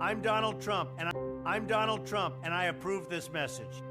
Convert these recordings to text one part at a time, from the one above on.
I'm Donald Trump, and I approve this message.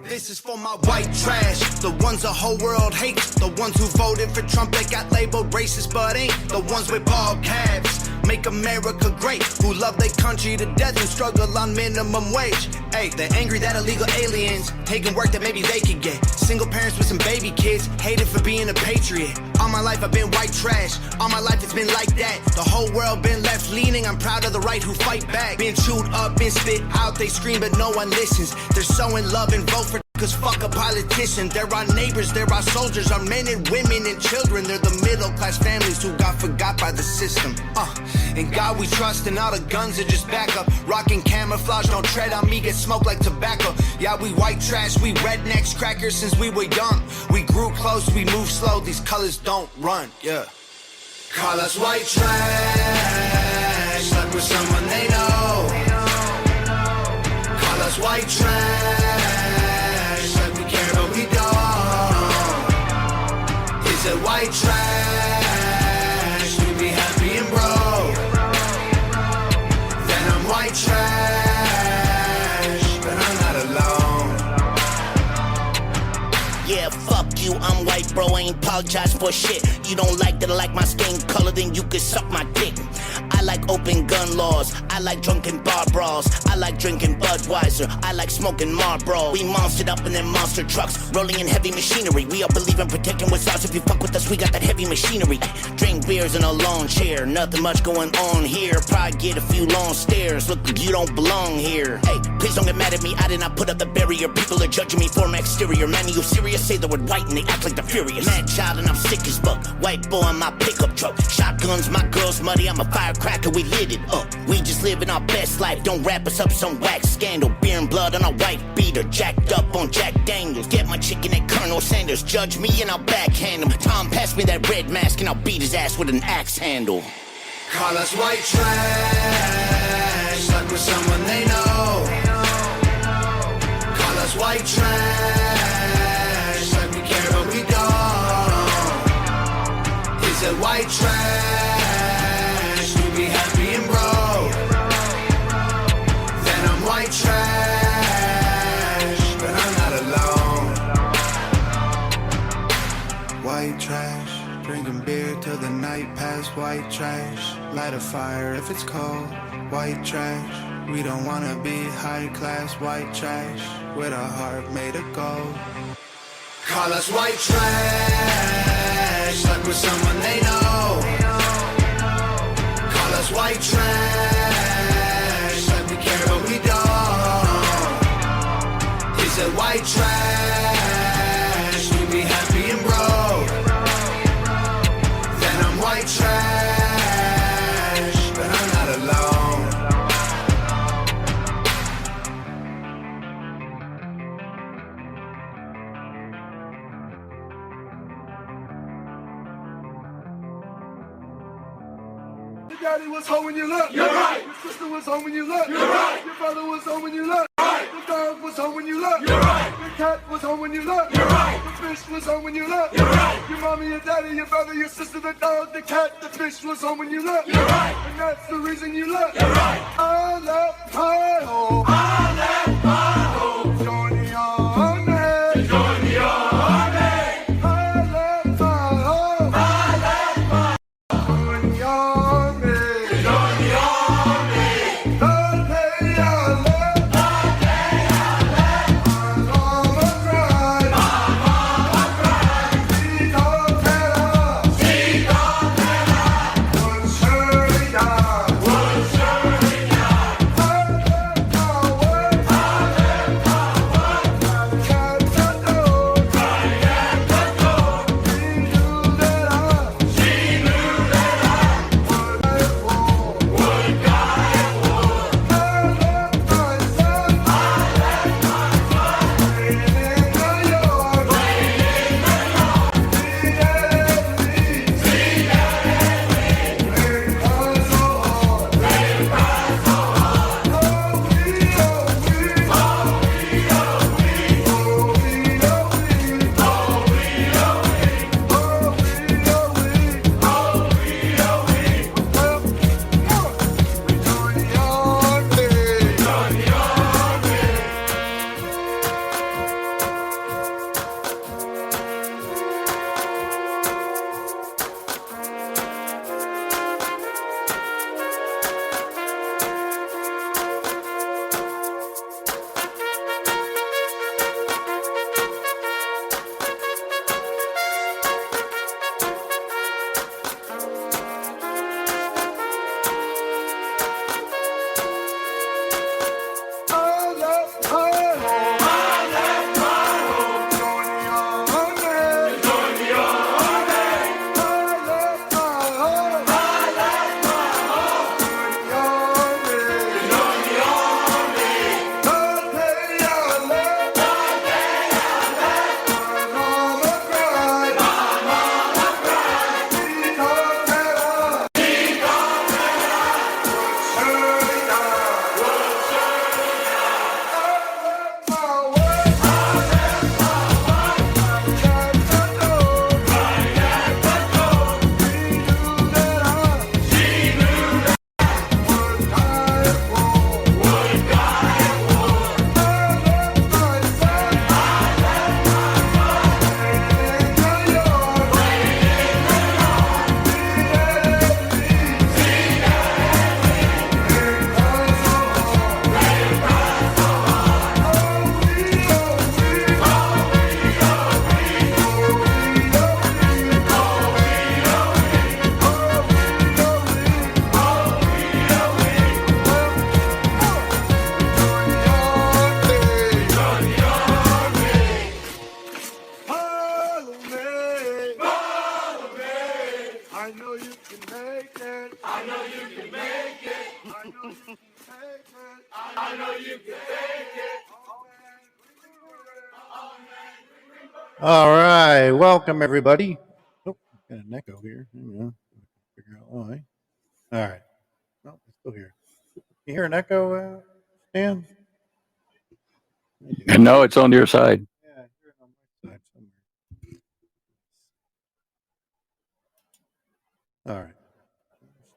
This is for my white trash, the ones the whole world hates, the ones who voted for Trump that got labeled racist but ain't, the ones with bald calves, make America great, who love their country to death and struggle on minimum wage. Hey, they're angry that illegal aliens taking work that maybe they could get. Single parents with some baby kids, hated for being a patriot. All my life I've been white trash, all my life it's been like that. The whole world been left leaning, I'm proud of the right who fight back. Been chewed up, been spit out, they scream but no one listens. They're sowing love and vote for cause fuck a politician. They're our neighbors, they're our soldiers, our men and women and children. They're the middle class families who got forgot by the system. In God we trust and all the guns are just backup. Rocking camouflage, don't tread on me, get smoked like tobacco. Yeah, we white trash, we rednecks, crackers since we were young. We grew close, we move slow, these colors don't run, yeah. Call us white trash, like we're someone they know. Call us white trash, like we care but we don't. Is it white trash, we be happy and broke. Then I'm white trash, but I'm not alone. Yeah, fuck you, I'm white bro, I ain't apologize for shit. You don't like that I like my skin color, then you can suck my dick. I like open gun laws, I like drunken bar brawls, I like drinking Budweiser, I like smoking Marlboro. We monstered up in them monster trucks, rolling in heavy machinery. We all believe in protecting what's ours. If you fuck with us, we got that heavy machinery. Drink beers in a lawn chair, nothing much going on here. Probably get a few long stares, look, you don't belong here. Hey, please don't get mad at me, I did not put up the barrier. People are judging me for my exterior. Man, are you serious? Say the word white and they act like they're furious. Mad child and I'm sick as fuck, white boy in my pickup truck. Shotguns, my girl's muddy, I'm a firecracker, we lit it up. We just living our best life, don't wrap us up some wax scandal. Beer and blood on a white beater, jacked up on Jack Daniels. Get my chicken at Colonel Sanders, judge me and I'll backhand him. Tom, pass me that red mask and I'll beat his ass with an axe handle. Call us white trash, like we're someone they know. Call us white trash, like we care but we don't. Is it white trash, we be happy and broke. Then I'm white trash, but I'm not alone. White trash, drinking beer till the night past. White trash, light a fire if it's cold. White trash, we don't wanna be high class. White trash, with a heart made of gold. Call us white trash, like we're someone they know. Call us white trash, like we care but we don't. Is it white trash, we be happy and broke. Then I'm white trash, but I'm not alone. Your daddy was home when you left. You're right. Your sister was home when you left. You're right. Your brother was home when you left. Right. The dog was home when you left. You're right. Your cat was home when you left. You're right. The fish was home when you left. You're right. Your mommy, your daddy, your brother, your sister, the dog, the cat, the fish was home when you left. You're right. And that's the reason you left. You're right. I left my home. I left my home. Join the army. Join the army. I left my home. I left my home. Join the army. Join the army. The day I left. The day I left. My mama cried. My mama cried. She don't tell her. She don't tell her. One surely died. One surely died. I left my world. I know you can make it. I know you can make it. I know you can make it. I know you can make it. All right, welcome everybody. Oh, got an echo here. Hang on, figure out why. All right, no, it's still here. You hear an echo, Stan? And no, it's on your side. Yeah, I hear it on my side somewhere. All right,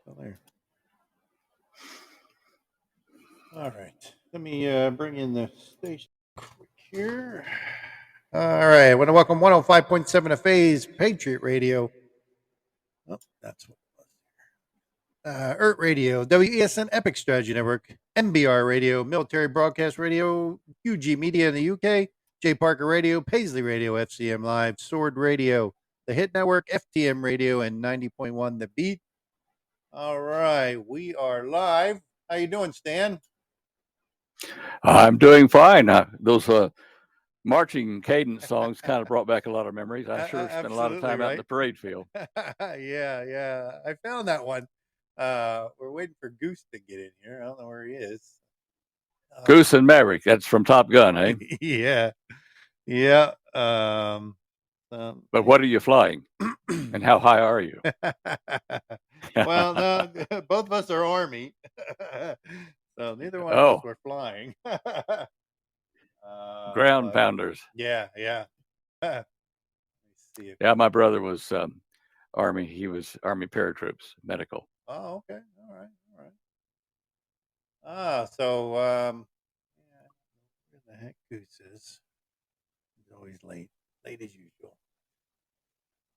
still there. All right, let me bring in the station quick here. All right, I want to welcome 105.7 of Phase Patriot Radio. Oh, that's what it was. ERT Radio, WESN Epic Strategy Network, MBR Radio, Military Broadcast Radio, UG Media in the UK, J Parker Radio, Paisley Radio, FCM Live, Sword Radio, the Hit Network, FTM Radio, and 90.1 The Beat. All right, we are live. How you doing, Stan? I'm doing fine. Those marching cadence songs kind of brought back a lot of memories. I sure spent a lot of time out in the parade field. Yeah. I found that one. We're waiting for Goose to get in here. I don't know where he is. Goose and Maverick. That's from Top Gun, eh? Yeah. But what are you flying? And how high are you? Well, no, both of us are Army. So neither one of us were flying. Ground pounders. Yeah. Let me see if Yeah, my brother was Army. He was Army paratroops, medical. Oh, okay. All right. So yeah, where the heck Goose is? He's always late as usual.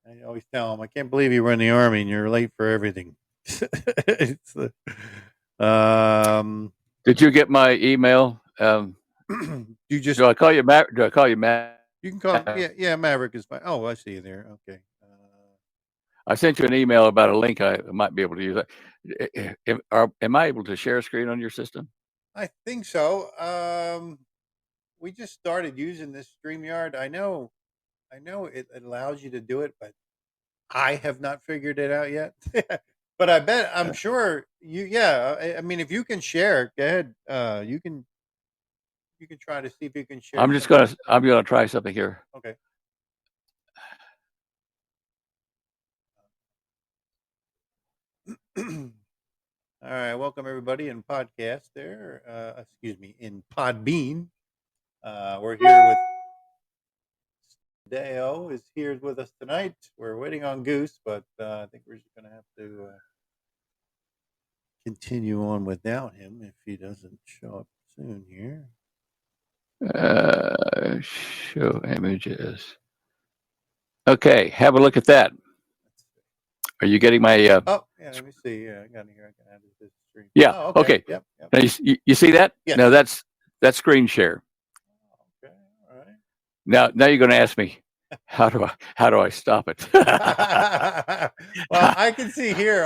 I always tell him, I can't believe you were in the Army and you're late for everything. Did you get my email? You just do I call you Maverick? Do I call you Maverick? You can call yeah. Maverick is fine. Oh, I see you there. Okay. I sent you an email about a link I might be able to use. Am I able to share a screen on your system? I think so. We just started using this StreamYard. I know it allows you to do it, but I have not figured it out yet. But I'm sure you. Yeah, I mean, if you can share, go ahead. You can try to see if you can share. I'm gonna try something here. Okay. All right, welcome everybody in podcast there. Excuse me, in Podbean. We're here with Deo is here with us tonight. We're waiting on Goose, but I think we're just going to have to continue on without him if he doesn't show up soon here. Show images. Okay, have a look at that. Are you getting my? Oh, yeah. Let me see. Yeah, I got it here. I can add it to the stream. Yeah. Oh, okay. Yep. Now you see that? Yes. No, that's screen share. Okay. All right. Now you're going to ask me, how do I stop it? Well, I can see here.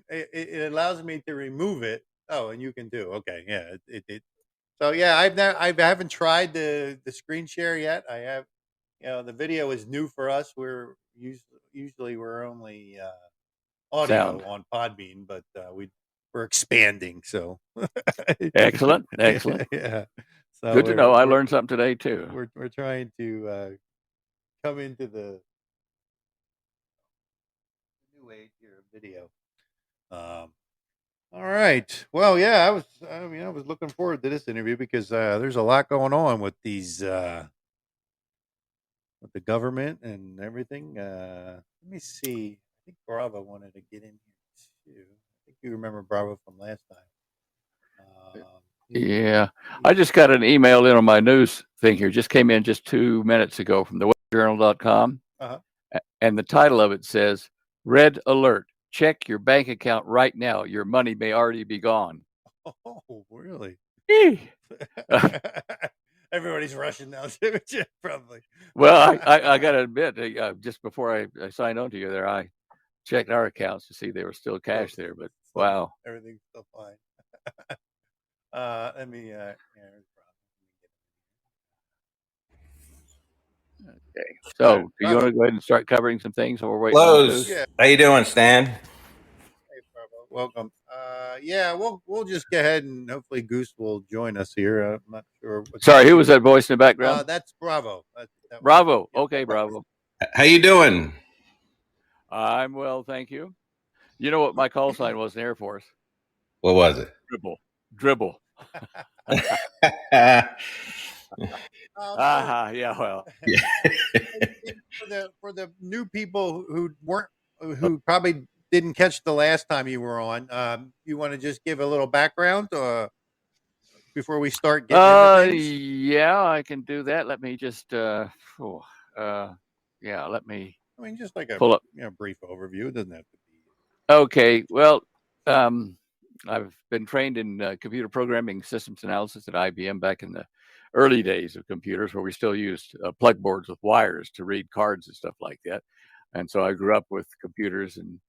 It allows me to remove it. Oh, and you can too. Okay. Yeah. It So yeah, I haven't tried the screen share yet. I have, the video is new for us. We're usually we're only audio Sound. on Podbean, but we're expanding. So Excellent. Yeah. So good to know. I learned something today too. We're trying to come into the new age here of video. All right. Well, yeah, I was looking forward to this interview because there's a lot going on with these with the government and everything. Let me see. I think Bravo wanted to get in here too. I think you remember Bravo from last time. Yeah. I just got an email in on my news thing here. Just came in just 2 minutes ago from the webjournal.com. Uh-huh. And the title of it says, Red Alert. Check your bank account right now. Your money may already be gone. Oh, really? Well, Everybody's rushing now to it, probably. I got to admit, just before I signed on to you there, I checked our accounts to see there was still cash there. But wow. Everything's still fine. Let me, Okay. So, do you want to go ahead and start covering some things while we're waiting on Close. Goose? Yeah. How you doing, Stan? Hey, Bravo. Welcome. Yeah, we'll just go ahead and hopefully Goose will join us here. I'm not sure. Sorry, who was that voice in the background? That's Bravo. That was, Bravo. yeah. Okay, Bravo. How you doing? I'm well, thank you. You know what my call sign was in the Air Force? What was it? Dribble. Um, Yeah, well. for the new people who probably didn't catch the last time you were on, you want to just give a little background before we start getting into things? Yeah, I can do that. Let me just let me I mean, just like a pull up. brief overview. It doesn't have to be. Okay, well, I've been trained in computer programming systems analysis at IBM back in the early days of computers, where we still used plug boards with wires to read cards and stuff like that. And so I grew up with computers, and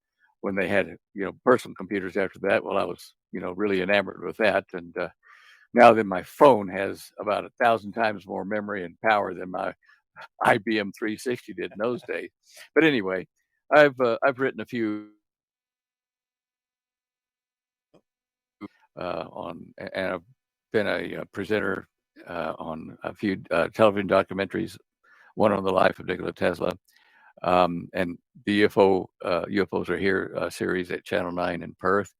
when they had personal computers after that, well, I was really enamored with that. And now then, my phone has about 1,000 times more memory and power than my IBM 360 did in those days. But anyway, I've written a few and I've been a presenter on a few television documentaries, one on the life of Nikola Tesla, and the UFOs Are Here series at Channel 9 in Perth.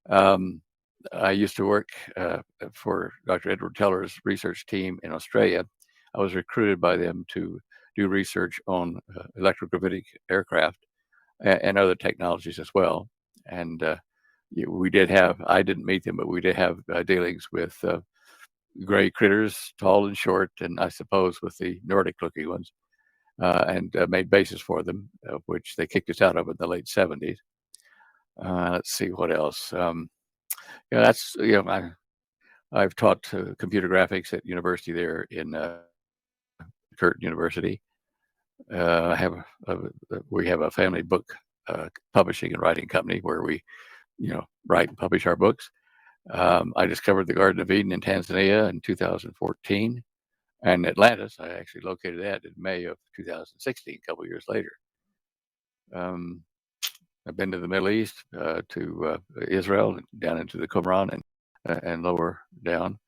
I used to work for Dr. Edward Teller's research team in Australia. I was recruited by them to do research on electrogravitic aircraft and other technologies as well. And I didn't meet them, but we did have dealings with gray critters, tall and short, and I suppose with the Nordic looking ones, and made bases for them, which they kicked us out of in the late 70s. Let's see what else. That's, I've taught computer graphics at university there in Curtin University. We have a family book publishing and writing company where we write and publish our books. I discovered the Garden of Eden in Tanzania in 2014, and Atlantis, I actually located that in May of 2016, a couple of years later. I've been to the Middle East, to Israel, down into the Qumran and lower down.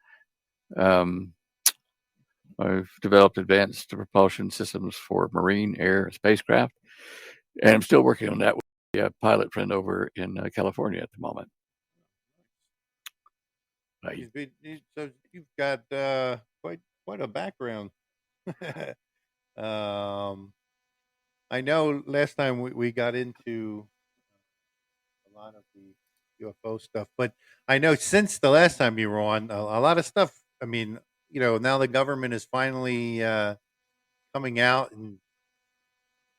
I've developed advanced propulsion systems for marine, air, and spacecraft, and I'm still working on that with a pilot friend over in California at the moment. So you've got quite a background. I know last time we got into a lot of the UFO stuff, but I know since the last time you were on, a lot of stuff. I mean, now the government is finally coming out and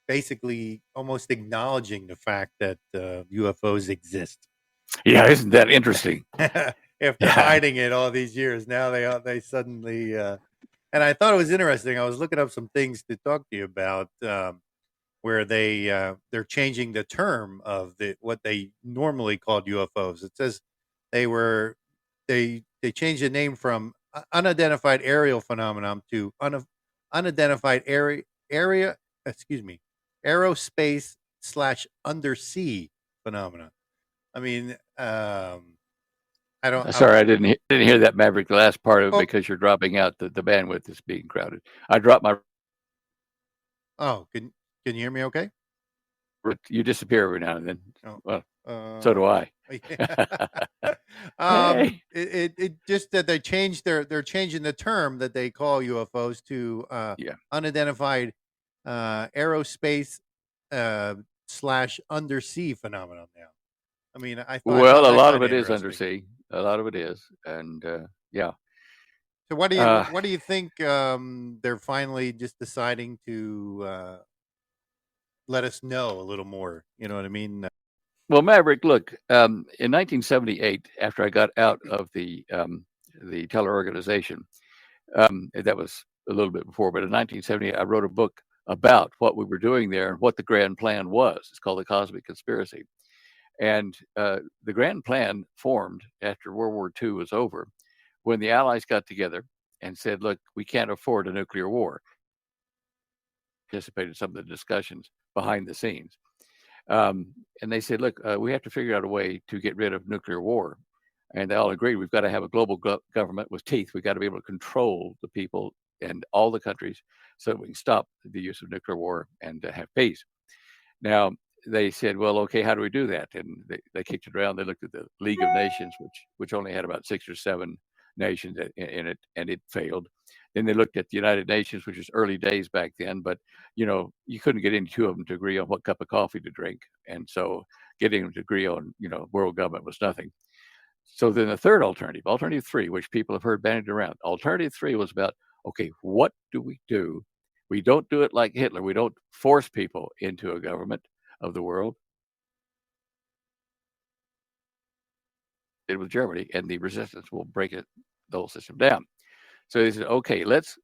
basically almost acknowledging the fact that UFOs exist. Yeah, isn't that interesting? After hiding it all these years, now they suddenly. And I thought it was interesting. I was looking up some things to talk to you about, where they're changing the term of what they normally called UFOs. It says they changed the name from unidentified aerial phenomenon to unidentified area. Excuse me, aerospace / undersea phenomena. I mean, I don't. Sorry, I didn't hear that, Maverick. The last part of it because you're dropping out. The bandwidth is being crowded. I dropped my. Oh, can you hear me? Okay. You disappear every now and then. Oh, well, so do I. Hey. It just that they changed they're changing the term that they call UFOs to unidentified aerospace / undersea phenomenon now. I mean, I thought. Well, a lot of it is undersea. A lot of it is, and yeah. So what do you think? They're finally just deciding to let us know a little more. You know what I mean? Well, Maverick, look, in 1978, after I got out of the Teller organization, that was a little bit before, but in 1978, I wrote a book about what we were doing there and what the grand plan was. It's called The Cosmic Conspiracy. And the grand plan formed after World War II was over, when the Allies got together and said, look, we can't afford a nuclear war. participated in some of the discussions behind the scenes. And they said, look, we have to figure out a way to get rid of nuclear war. And they all agreed we've got to have a global government with teeth. We've got to be able to control the people and all the countries so that we can stop the use of nuclear war and have peace. Now, they said, well, okay, how do we do that? And they kicked it around. They looked at the League of Nations, which only had about 6 or 7 nations in it, and it failed. Then they looked at the United Nations, which was early days back then, but you couldn't get any two of them to agree on what cup of coffee to drink, and so getting them to agree on world government was nothing. So then the third alternative 3, which people have heard bandied around, alternative 3 was about, okay, what do? We don't do it like Hitler. We don't force people into a government of the world. It was Germany, and the resistance will break the whole system down. So they said, okay, let's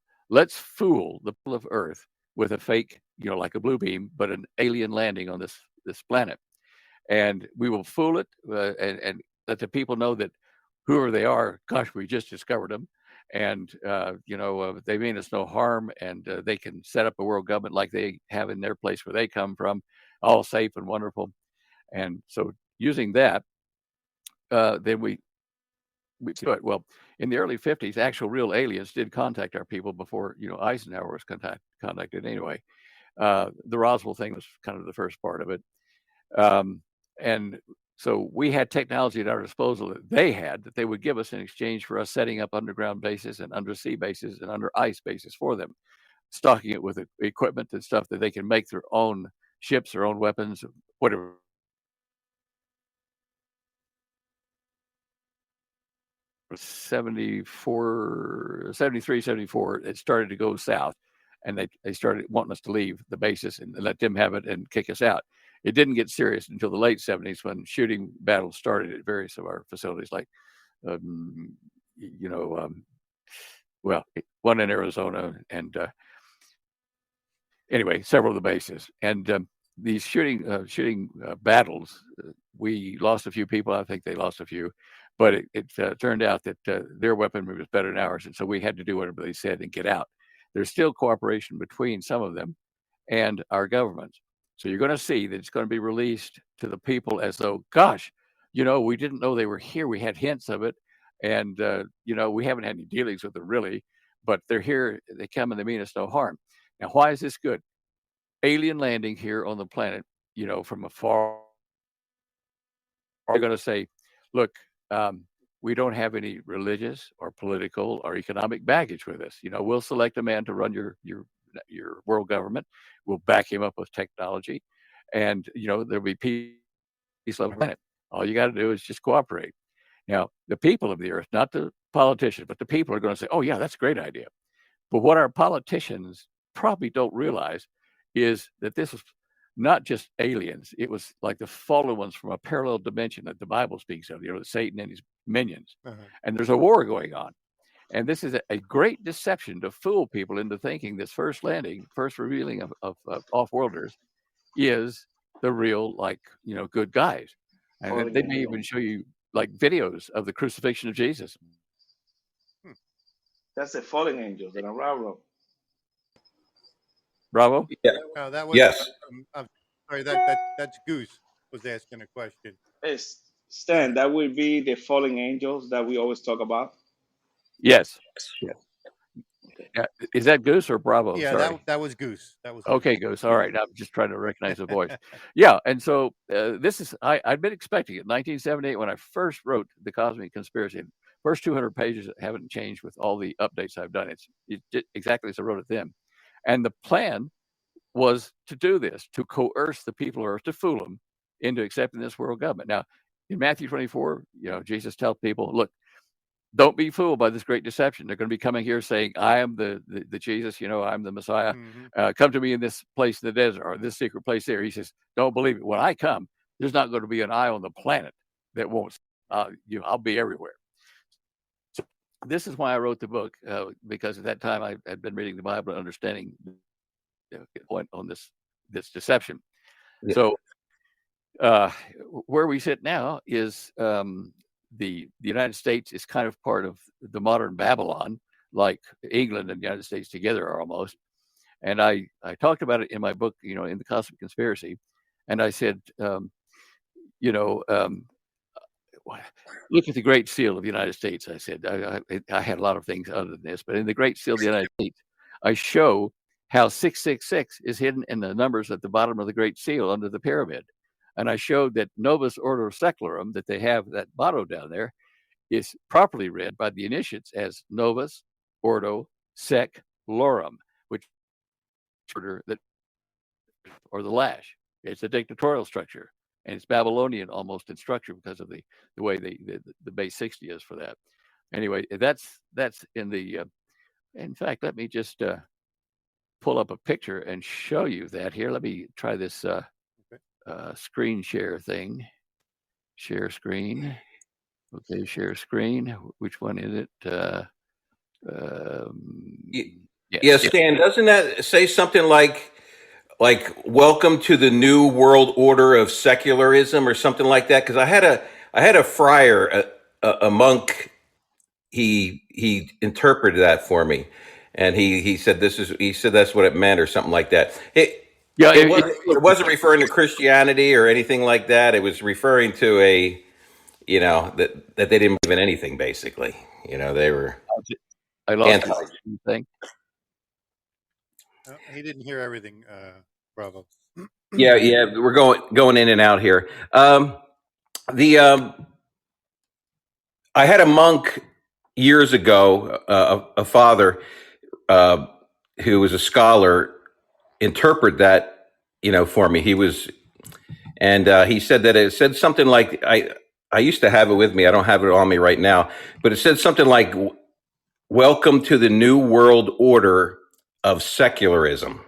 fool the people of Earth with a fake, like a blue beam, but an alien landing on this planet, and we will fool it and let the people know that whoever they are, gosh, we just discovered them, and they mean us no harm, and they can set up a world government like they have in their place where they come from, all safe and wonderful. And so using that, then we do it. Well, in the early 50s, actual real aliens did contact our people before Eisenhower was contacted anyway. The Roswell thing was kind of the first part of it, and so we had technology at our disposal that they would give us in exchange for us setting up underground bases and undersea bases and under ice bases for them, stocking it with equipment and stuff that they can make their own ships, their own weapons, whatever. '73, '74, it started to go south, and they started wanting us to leave the bases and let them have it and kick us out. It didn't get serious until the late '70s when shooting battles started at various of our facilities, like, one in Arizona, and anyway, several of the bases. And these shooting battles, we lost a few people. I think they lost a few, but it turned out that their weaponry was better than ours, and so we had to do whatever they said and get out. There's still cooperation between some of them and our governments. So you're going to see that it's going to be released to the people as though, gosh, we didn't know they were here. We had hints of it, and we haven't had any dealings with them really, but they're here. They come and they mean us no harm. Now, why is this good? Alien landing here on the planet, from afar. Are going to say, look, we don't have any religious or political or economic baggage with us. We'll select a man to run your world government. We'll back him up with technology, and there'll be peace level planet. All you got to do is just cooperate. Now, the people of the earth, not the politicians, but the people are going to say, oh yeah, that's a great idea. But what our politicians probably don't realize is that this was not just aliens. It was like the fallen ones from a parallel dimension that the Bible speaks of, Satan and his minions. Uh-huh. And there's a war going on. And this is a great deception to fool people into thinking this first revealing of off-worlders is the real, good guys. And they may even show you videos of the crucifixion of Jesus. That's the fallen angels in a railroad. Bravo? Yeah. Oh, that was, yes. I'm sorry, that's Goose was asking a question. Yes, Stan, that would be the fallen angels that we always talk about. Yes. Yes. Okay. Is that Goose or Bravo? Yeah, sorry. That was Goose. That was okay, Goose. All right. I'm just trying to recognize the voice. Yeah. And so this is, I'd been expecting it. 1978, when I first wrote The Cosmic Conspiracy, first 200 pages haven't changed with all the updates I've done. It's exactly as I wrote it then. And the plan was to do this, to coerce the people of Earth, to fool them into accepting this world government. Now, in Matthew 24, Jesus tells people, look, don't be fooled by this great deception. They're going to be coming here saying, I am the Jesus, I'm the Messiah. Mm-hmm. Come to me in this place in the desert or this secret place there. He says, don't believe it. When I come, there's not going to be an eye on the planet that won't, I'll be everywhere. So this is why I wrote the book, because at that time I had been reading the Bible and understanding the point on this deception. Yeah. So where we sit now is the United States is kind of part of the modern Babylon, like England and the United States together are almost. And I talked about it in my book, in the Cosmic Conspiracy, and I said, you know, look at the Great Seal of the United States. I said, I had a lot of things other than this, but in the Great Seal of the United States, I show how 666 is hidden in the numbers at the bottom of the Great Seal under the pyramid. And I showed that Novus Ordo Seclorum, that they have that motto down there, is properly read by the initiates as Novus Ordo Seclorum, which order that, or the lash. It's a dictatorial structure, and it's Babylonian almost in structure because of the way the base 60 is for that. Anyway, that's in the. In fact, let me just pull up a picture and show you that here. Let me try this screen share thing. Share screen. Okay, share screen. Which one is it? Yeah, Stan, doesn't that say something like welcome to the new world order of secularism or something like that? Because I had a friar, a monk, he interpreted that for me, and he said that's what it meant or something like that. It wasn't referring to Christianity or anything like that. It was referring to that they didn't believe in anything, basically. They were. I lost the thing. He didn't hear everything, Bravo. Yeah, we're going in and out here. I had a monk years ago, a father who was a scholar, interpret that for me. He was, and he said that it said something like, I used to have it with me. I don't have it on me right now, but it said something like, "Welcome to the new world order of secularism,"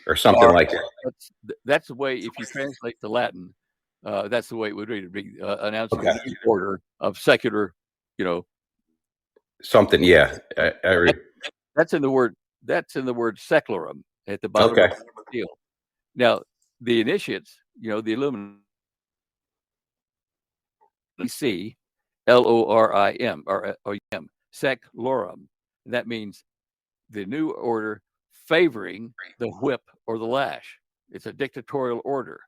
or something like that. That's the way, if you translate to Latin, that's the way it would read. It'd be announcing the new order of secular, something. Yeah, that's in the word. That's in the word secularum at the bottom of the seal. Now, the initiates, the Illuminati, CLORIM or M, seclorum. That means the new order favoring the whip or the lash. It's a dictatorial order.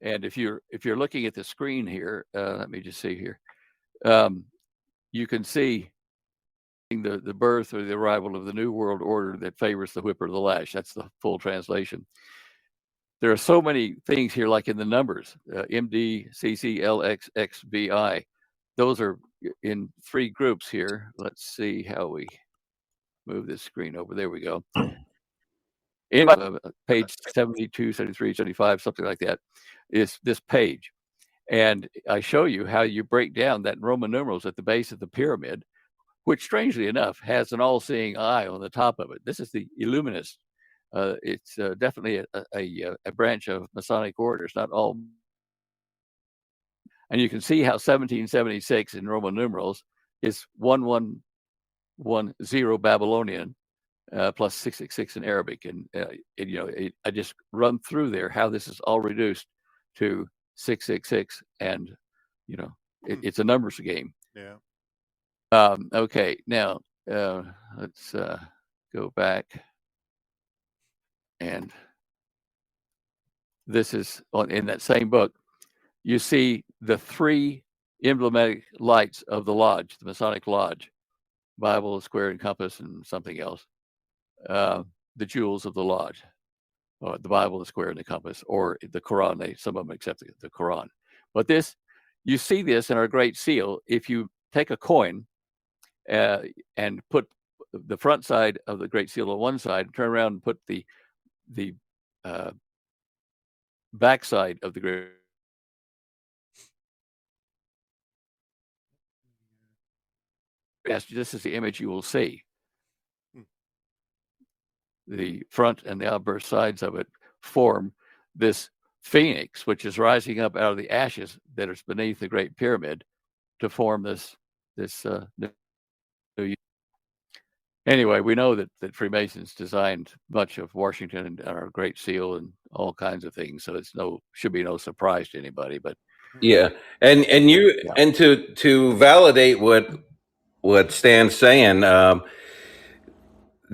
And if you're looking at the screen here, let me just see here. You can see the birth or the arrival of the new world order that favors the whip or the lash. That's the full translation. There are so many things here, like in the numbers, MD, CC, LX, XVI. Those are in 3 groups here. Let's see how we move this screen over. There we go. In page 72, 73, 75, something like that, is this page. And I show you how you break down that Roman numerals at the base of the pyramid, which strangely enough has an all-seeing eye on the top of it. This is the Illuminist. It's definitely a branch of Masonic orders, not all. And you can see how 1776 in Roman numerals is 1110 Babylonian plus 666 in Arabic. And, I just run through there how this is all reduced to 666. And, it's a numbers game. Yeah. Okay, now let's go back. And this is in that same book. You see the 3 emblematic lights of the lodge, the Masonic Lodge, Bible, square, and compass, and something else. The jewels of the lodge, or the Bible, the square, and the compass, or the Quran. Some of them accept the Quran. But you see this in our Great Seal. If you take a coin and put the front side of the Great Seal on one side, turn around and put the backside of the Great. Yes, this is the image you will see. The front and the outburst sides of it form this phoenix, which is rising up out of the ashes that is beneath the Great Pyramid to form this. Anyway, we know that Freemasons designed much of Washington and our Great Seal and all kinds of things, so should be no surprise to anybody. But yeah, and to validate what Stan's saying,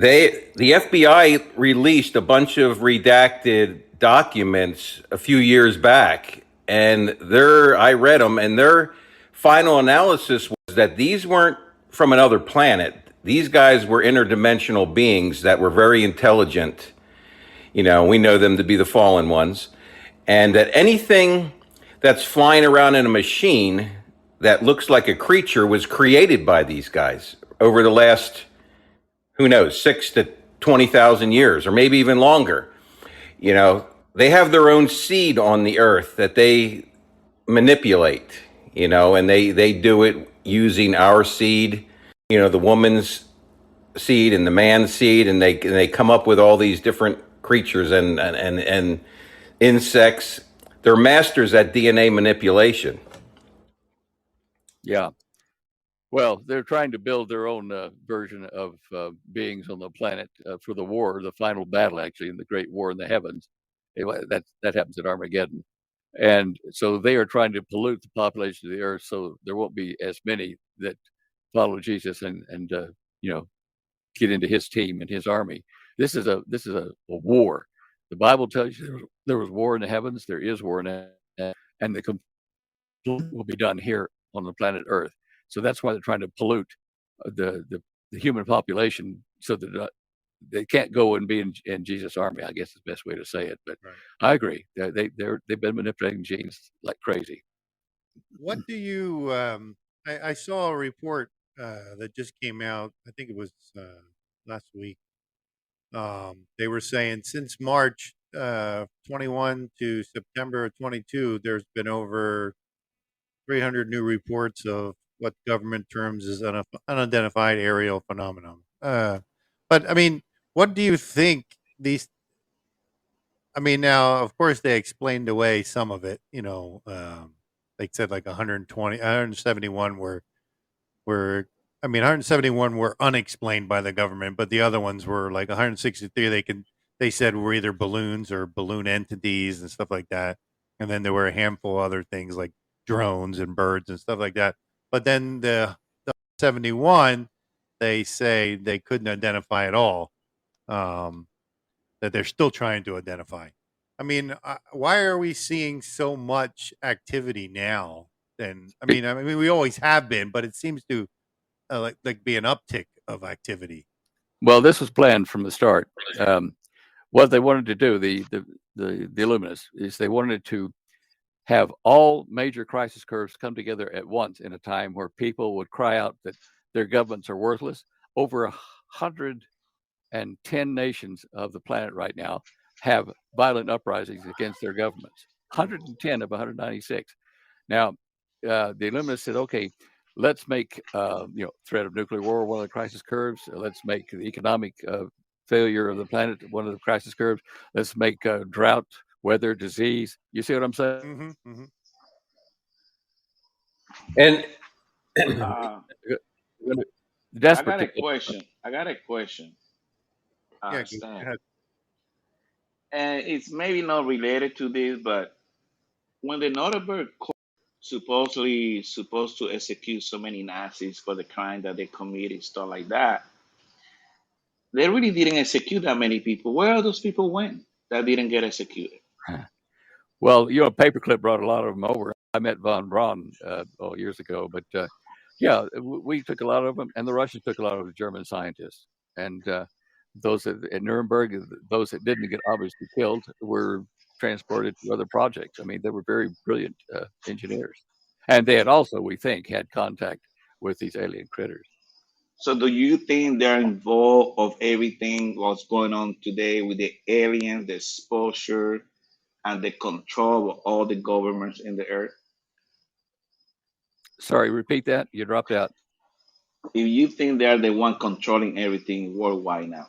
The FBI released a bunch of redacted documents a few years back, and I read them, and their final analysis was that these weren't from another planet. These guys were interdimensional beings that were very intelligent. We know them to be the fallen ones, and that anything that's flying around in a machine that looks like a creature was created by these guys over the last, who knows, 6 to 20,000 years, or maybe even longer. They have their own seed on the earth that they manipulate, and they do it using our seed, the woman's seed and the man's seed, and they come up with all these different creatures and insects. They're masters at DNA manipulation. Yeah. Well, they're trying to build their own version of beings on the planet for the war, the final battle, actually, in the Great War in the heavens. That happens at Armageddon. And so they are trying to pollute the population of the earth so there won't be as many that follow Jesus and get into his team and his army. This is a war. The Bible tells you there was war in the heavens, there is war in the heavens, and the complete will be done here on the planet Earth. So that's why they're trying to pollute the human population so that they can't go and be in Jesus' army, I guess is the best way to say it. But right. I agree. They've been manipulating genes like crazy. What do you? I saw a report that just came out. I think it was last week. They were saying since March 21 to September 22, there's been over 300 new reports of what government terms as unidentified aerial phenomenon. But I mean, what do you think these? I mean, now of course they explained away some of it. They said like 120, 171 were 171 were unexplained by the government, but the other ones were like 163. They said were either balloons or balloon entities and stuff like that. And then there were a handful of other things like drones and birds and stuff like that. But then the 71, they say they couldn't identify at all. That they're still trying to identify. I mean, why are we seeing so much activity now? Then I mean, we always have been, but it seems to like be an uptick of activity. Well, this was planned from the start. What they wanted to do, the Illuminists, is they wanted to have all major crisis curves come together at once in a time where people would cry out that their governments are worthless. Over 110 nations of the planet right now have violent uprisings against their governments. 110 of 196. Now, the Illuminists said, okay, let's make threat of nuclear war one of the crisis curves. Let's make the economic failure of the planet one of the crisis curves. Let's make drought, weather, disease. You see what I'm saying? Mm-hmm, mm-hmm. And I got a question. Yeah, Stan. And it's maybe not related to this, but when the Nuremberg court supposed to execute so many Nazis for the crime that they committed, stuff like that, they really didn't execute that many people. Where are those people went that didn't get executed? Well, Paperclip brought a lot of them over. I met von Braun years ago, but yeah, we took a lot of them, and the Russians took a lot of the German scientists. And those at Nuremberg, those that didn't get obviously killed, were transported to other projects. I mean, they were very brilliant engineers, and they had also, we think, had contact with these alien critters. So, do you think they're involved of everything what's going on today with the aliens, the exposure, and the control of all the governments in the earth? Sorry, repeat that. You dropped out. If you think they're the one controlling everything worldwide now.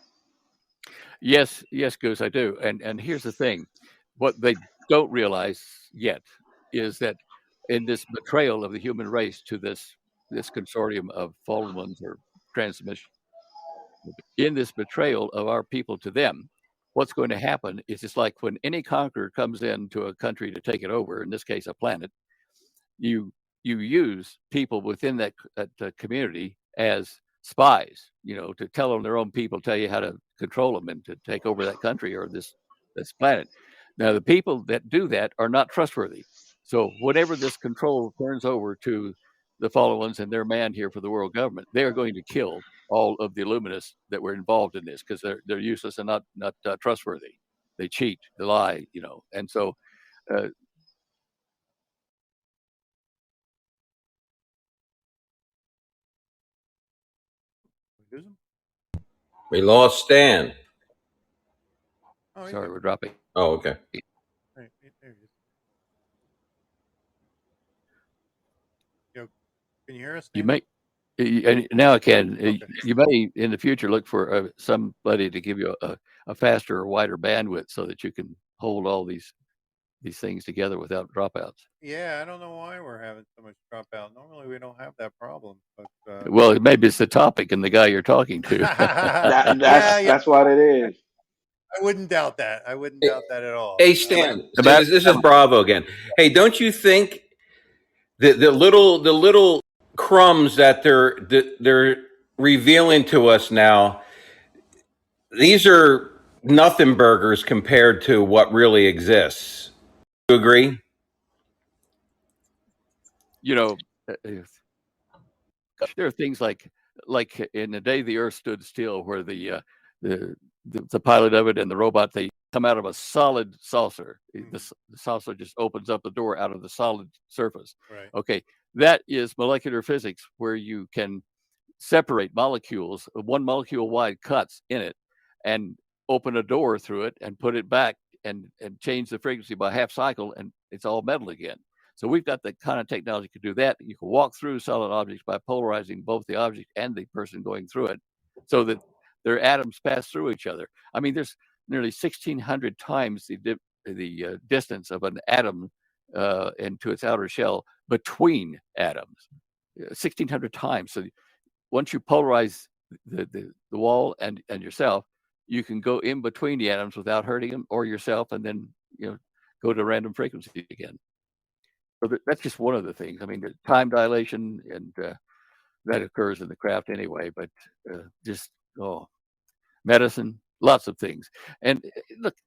Yes, Goose, I do. And here's the thing. What they don't realize yet is that in this betrayal of the human race to this consortium of fallen ones or transmission, in this betrayal of our people to them, what's going to happen is it's like when any conqueror comes into a country to take it over, in this case, a planet, you use people within that community as spies, to tell them their own people, tell you how to control them and to take over that country or this planet. Now, the people that do that are not trustworthy. So whenever this control turns over to the fallen ones and their man here for the world government, they are going to kill all of the Illuminists that were involved in this because they're useless and not trustworthy. They cheat, they lie, and so. Lose him? We lost Stan. Oh, Sorry, we're dropping. Oh, okay. Right, there he is. Yo, can you hear us? You Stan? may now I can. Okay. You may in the future look for somebody to give you a faster or wider bandwidth so that you can hold all these things together without dropouts. Yeah, I don't know why we're having so much dropout. Normally we don't have that problem, but Well, maybe it's the topic and the guy you're talking to. That's what it is. I wouldn't doubt that. I wouldn't doubt that at all. Hey, Stan, this is Bravo again. Hey, don't you think the little crumbs that they're revealing to us now, these are nothing burgers compared to what really exists? Do you agree? There are things like in the day the Earth stood still, where the pilot of it and the robot, they come out of a solid saucer. The saucer just opens up the door out of the solid surface. Right. Okay, that is molecular physics, where you can separate molecules, one molecule wide cuts in it, and open a door through it and put it back and change the frequency by half cycle, and it's all metal again. So we've got the kind of technology to do that. You can walk through solid objects by polarizing both the object and the person going through it, so that their atoms pass through each other. I mean, there's nearly 1,600 times the distance of an atom into its outer shell between atoms. 1,600 times. So once you polarize the wall and yourself, you can go in between the atoms without hurting them or yourself, and then go to random frequency again. So that's just one of the things. I mean, the time dilation, and that occurs in the craft anyway. But medicine, lots of things. And look,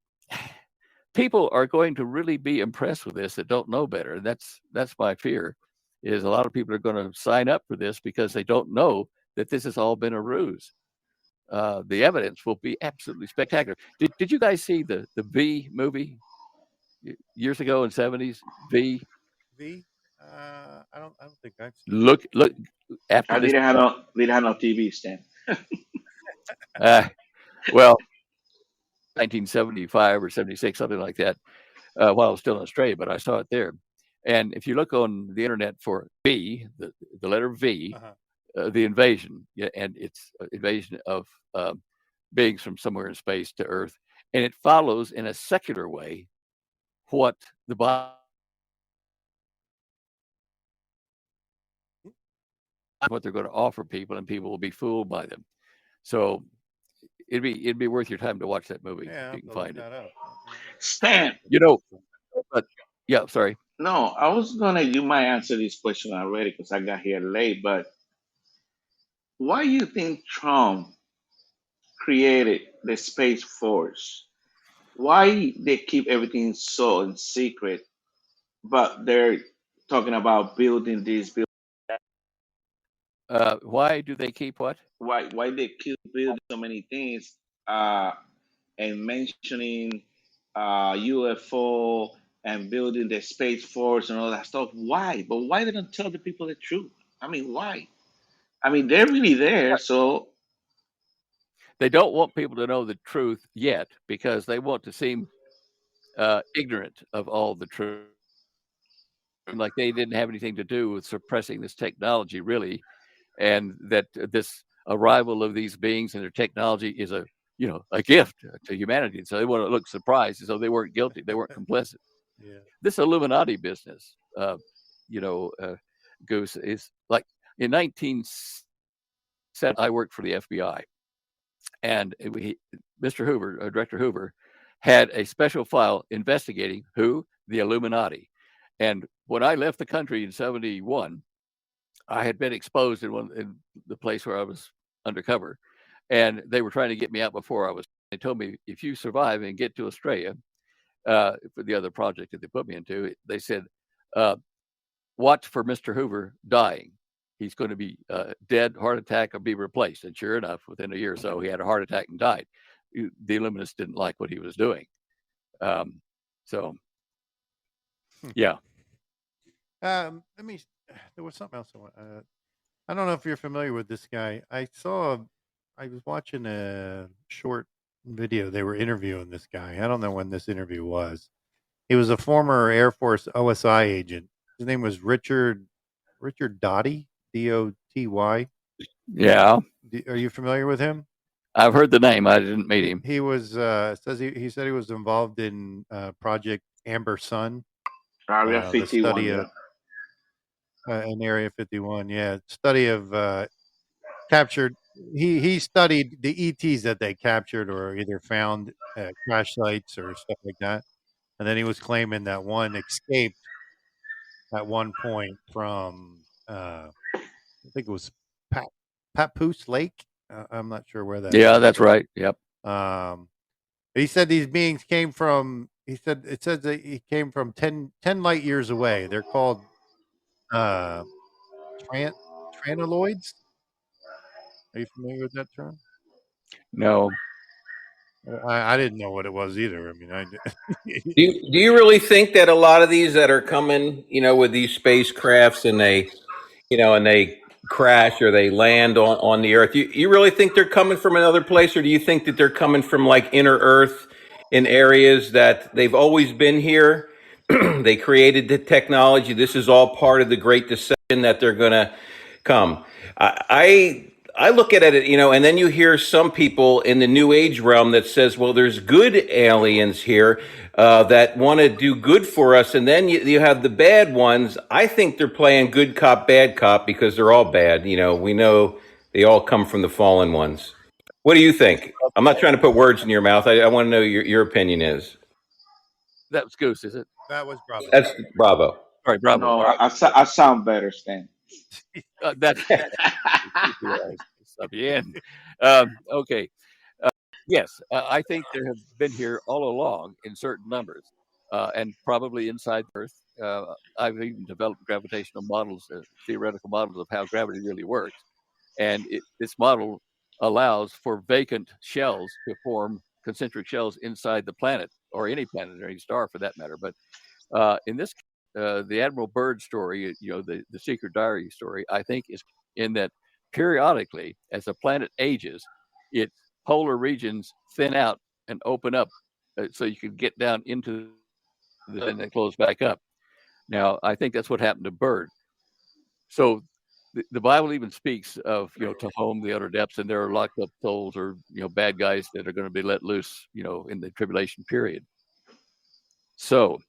people are going to really be impressed with this that don't know better. That's my fear. Is a lot of people are going to sign up for this because they don't know that this has all been a ruse. The evidence will be absolutely spectacular. Did you guys see the V movie years ago in the 70s? V. I don't think I've seen Look after I this. didn't have no TV, Stan. Well, 1975 or 76, something like that, while I was still in Australia, but I saw it there. And if you look on the internet for V, the letter V, the invasion, and it's invasion of beings from somewhere in space to Earth, and it follows in a secular way what the Bible, what they're going to offer people, and people will be fooled by them. So it'd be worth your time to watch that movie. Yeah, if you can find it. Stan. But yeah, sorry. No, I was gonna. You might answer this question already because I got here late. But why you think Trump created the Space Force? Why they keep everything so in secret, but they're talking about building this building? Why do they keep what? Why they keep building so many things and mentioning UFO and building the Space Force and all that stuff? Why? But why they don't tell the people the truth? I mean, why? I mean, they're really there, so They don't want people to know the truth yet because they want to seem ignorant of all the truth. Like they didn't have anything to do with suppressing this technology, really, and that this arrival of these beings and their technology is a gift to humanity. And so they want to look surprised, as though they weren't guilty, they weren't complicit. Yeah. This Illuminati business, Goose, is like in 1970, I worked for the FBI, and Mr. Hoover, Director Hoover, had a special file investigating who? The Illuminati. And when I left the country in 71, I had been exposed in the place where I was undercover, and they were trying to get me out before I was. They told me, if you survive and get to Australia, for the other project that they put me into, they said, watch for Mr. Hoover dying. He's going to be dead, heart attack, or be replaced. And sure enough, within a year or so, he had a heart attack and died. The Illuminists didn't like what he was doing. So, yeah. Let me. There was something else I want. I don't know if you're familiar with this guy. I was watching a short video. They were interviewing this guy. I don't know when this interview was. He was a former Air Force OSI agent. His name was Richard Doty, Doty. Yeah. Are you familiar with him? I've heard the name. I didn't meet him. He was he said he was involved in Project Amber Sun. Area 51. Study of, in Area 51, yeah. Study of captured. He studied the ETs that they captured or either found at crash sites or stuff like that. And then he was claiming that one escaped at one point from, I think it was Papoose Lake. I'm not sure where that is. Yeah, that's right. Yep. He said these beings came from, it says that he came from 10 light years away. They're called tranaloids. Are you familiar with that term? No. I didn't know what it was either. I mean, Do you really think that a lot of these that are coming, with these spacecrafts and they crash or they land on the Earth, you really think they're coming from another place, or do you think that they're coming from like inner Earth in areas that they've always been here? They created the technology. This is all part of the Great Deception that they're going to come. I look at it, and then you hear some people in the New Age realm that says, well, there's good aliens here that want to do good for us. And then you have the bad ones. I think they're playing good cop, bad cop because they're all bad. We know they all come from the fallen ones. What do you think? I'm not trying to put words in your mouth. I want to know your opinion is. That was Goose, is it? that was Bravo. That's Bravo. All right, Bravo. No, All right. I sound better, Stan. That's bien. Okay. Yes, I think there have been here all along in certain numbers, and probably inside the Earth. I've even developed gravitational models, theoretical models of how gravity really works, and this model allows for vacant shells to form concentric shells inside the planet, or any planetary star for that matter. But in this, the Admiral Byrd story, the Secret Diary story, I think is in that periodically, as a planet ages, its polar regions thin out and open up, so you can get down into and then close back up. Now, I think that's what happened to Byrd. So the Bible even speaks of, to home the utter depths, and there are locked up souls or, bad guys that are going to be let loose, in the tribulation period. So,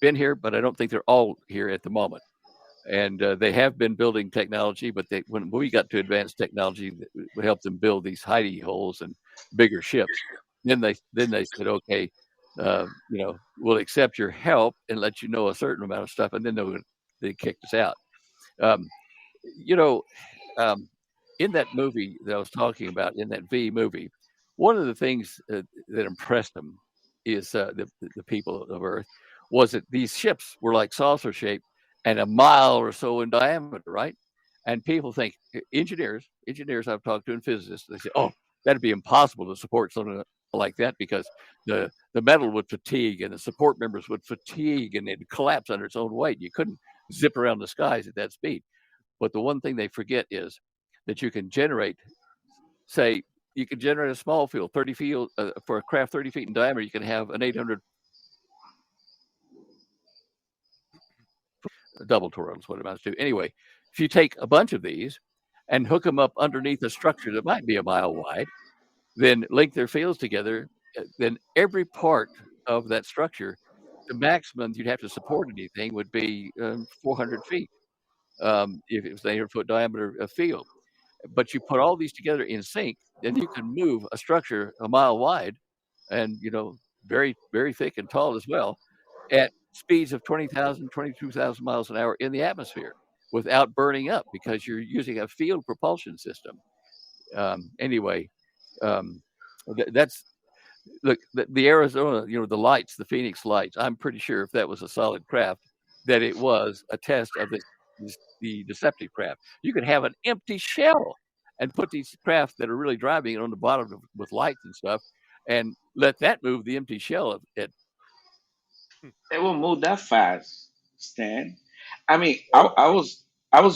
been here, but I don't think they're all here at the moment. And they have been building technology, but when we got to advanced technology that would help them build these hidey holes and bigger ships, then they said, okay, we'll accept your help and let you know a certain amount of stuff, and then they kicked us out. In that movie that I was talking about, in that V movie, one of the things that impressed them is the people of Earth was that these ships were like saucer shaped and a mile or so in diameter, right? And people think, engineers I've talked to and physicists, they say, oh, that'd be impossible to support something like that because the metal would fatigue and the support members would fatigue and it'd collapse under its own weight. You couldn't zip around the skies at that speed. But the one thing they forget is that you can generate, a small field, 30 feet, for a craft 30 feet in diameter, you can have an 800 double toroidal is what it amounts to. Anyway, if you take a bunch of these and hook them up underneath a structure that might be a mile wide, then link their fields together, then every part of that structure, the maximum you'd have to support anything would be 400 feet if it was an 800-foot diameter field. But you put all these together in sync, then you can move a structure a mile wide and, very, very thick and tall as well, at speeds of 20,000, 22,000 miles an hour in the atmosphere. without burning up because you're using a field propulsion system. Anyway, that's look the Arizona, the lights, the Phoenix lights. I'm pretty sure if that was a solid craft, that it was a test of the deceptive craft. You could have an empty shell and put these craft that are really driving it on the bottom with lights and stuff, and let that move the empty shell. It They won't move that fast, Stan. I mean, I was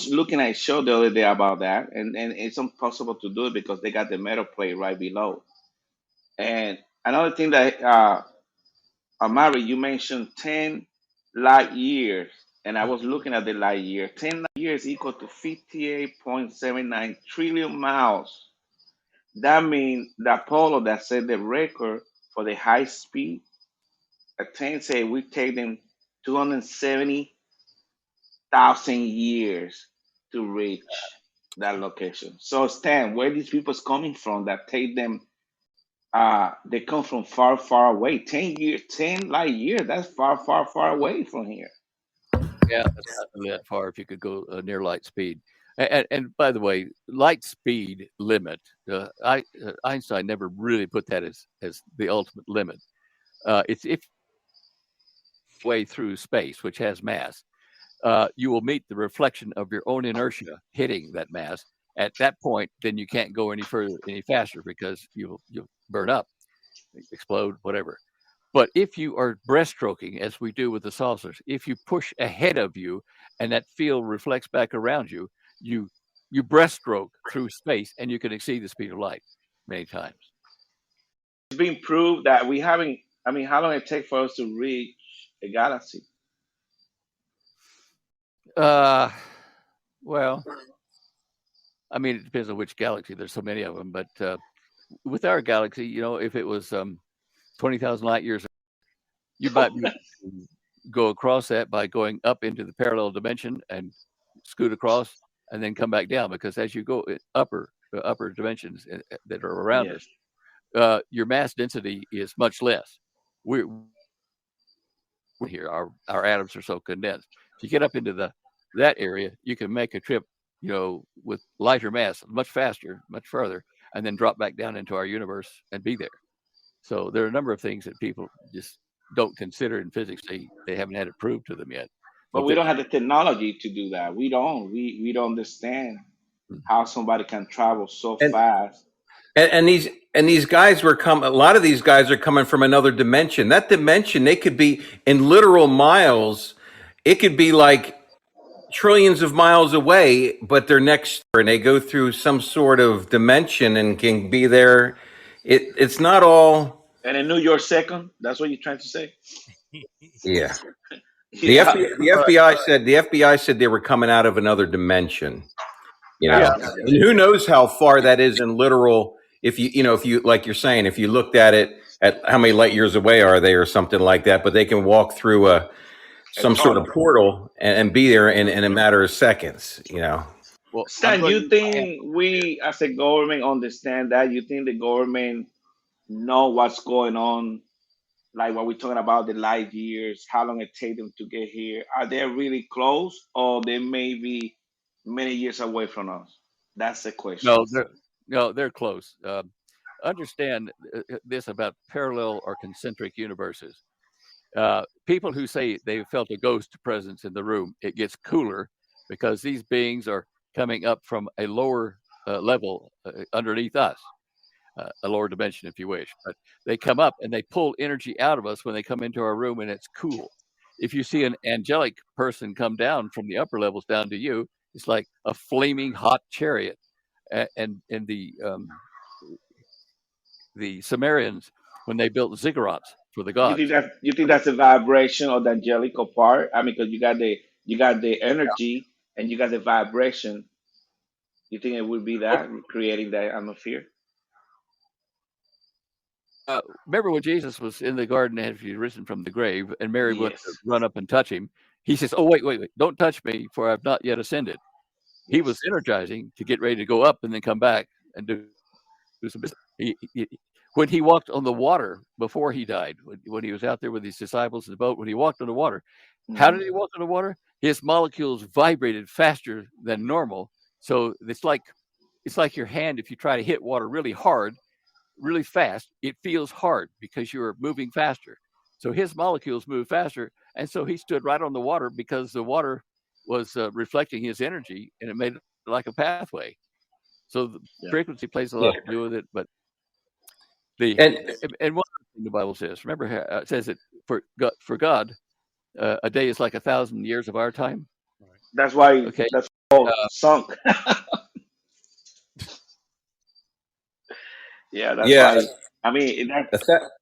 looking at a show the other day about that, and it's impossible to do it because they got the metal plate right below. And another thing that Amari, you mentioned 10 light years, and I was looking at the light year. 10 light years equal to 58.79 trillion miles. That means the Apollo that set the record for the high speed, at 10 say we take them 270,000 years to reach that location. So Stan, where these people's coming from that take them they come from far, far away. 10 years, 10 light years, that's far, far, far away from here. Yeah, that's not really that far if you could go near light speed. And by the way, light speed limit, Einstein never really put that as the ultimate limit. It's if way through space, which has mass, you will meet the reflection of your own inertia hitting that mass. At that point, then you can't go any further, any faster because you'll burn up, explode, whatever. But if you are breaststroking, as we do with the saucers, if you push ahead of you and that field reflects back around you, you breaststroke through space and you can exceed the speed of light many times. It's been proved that we haven't. I mean, how long it take for us to reach a galaxy? Well, I mean, it depends on which galaxy. There's so many of them, but with our galaxy, if it was 20,000 light years, you might be able to go across that by going up into the parallel dimension and scoot across and then come back down, because as you go upper dimensions that are around Yes. us, your mass density is much less. We're here, our atoms are so condensed. If you get up into that area, you can make a trip, with lighter mass, much faster, much further, and then drop back down into our universe and be there. So there are a number of things that people just don't consider in physics. They haven't had it proved to them yet. But we don't have the technology to do that. We don't. We don't understand how somebody can travel so And fast. and these guys a lot of these guys are coming from another dimension. That dimension, they could be in literal miles. It could be like trillions of miles away, but they're next door and they go through some sort of dimension and can be there. It's not all. And in New York second, that's what you're trying to say? Yeah. Yeah. The FBI said they were coming out of another dimension. Yeah. And who knows how far that is in literal. If you like you're saying, if you looked at it at how many light years away are they or something like that, but they can walk through some sort of portal and be there in a matter of seconds. Well, Stan, you think we as a government understand that? You think the government know what's going on? Like what we're talking about, the light years, how long it take them to get here. Are they really close or they may be many years away from us? That's the question. they're close. Understand this about parallel or concentric universes. People who say they felt a ghost presence in the room, it gets cooler because these beings are coming up from a lower level underneath us, a lower dimension, if you wish. But they come up and they pull energy out of us when they come into our room, and it's cool. If you see an angelic person come down from the upper levels down to you, it's like a flaming hot chariot. And the Sumerians, when they built ziggurats for the gods. You think that's the vibration of the angelical part? I mean, because you got the energy and you got the vibration. You think it would be that creating that atmosphere? Remember when Jesus was in the garden after he'd risen from the grave, and Mary went to Yes. run up and touch him? He says, "Oh, wait, don't touch me, for I've not yet ascended." He was energizing to get ready to go up and then come back and do some business. When he walked on the water before he died, when he was out there with his disciples in the boat, when he walked on the water, how did he walk on the water? his molecules vibrated faster than normal. So it's like your hand. If you try to hit water really hard, really fast, it feels hard because you're moving faster. So his molecules move faster, and so he stood right on the water because the water was reflecting his energy, and it made it like a pathway. So the frequency plays a lot to do with it, but and one other thing the Bible says. Remember, it says that for God, a day is like 1,000 years of our time. That's why Okay. that's called sunk. Yeah, that's why. I mean,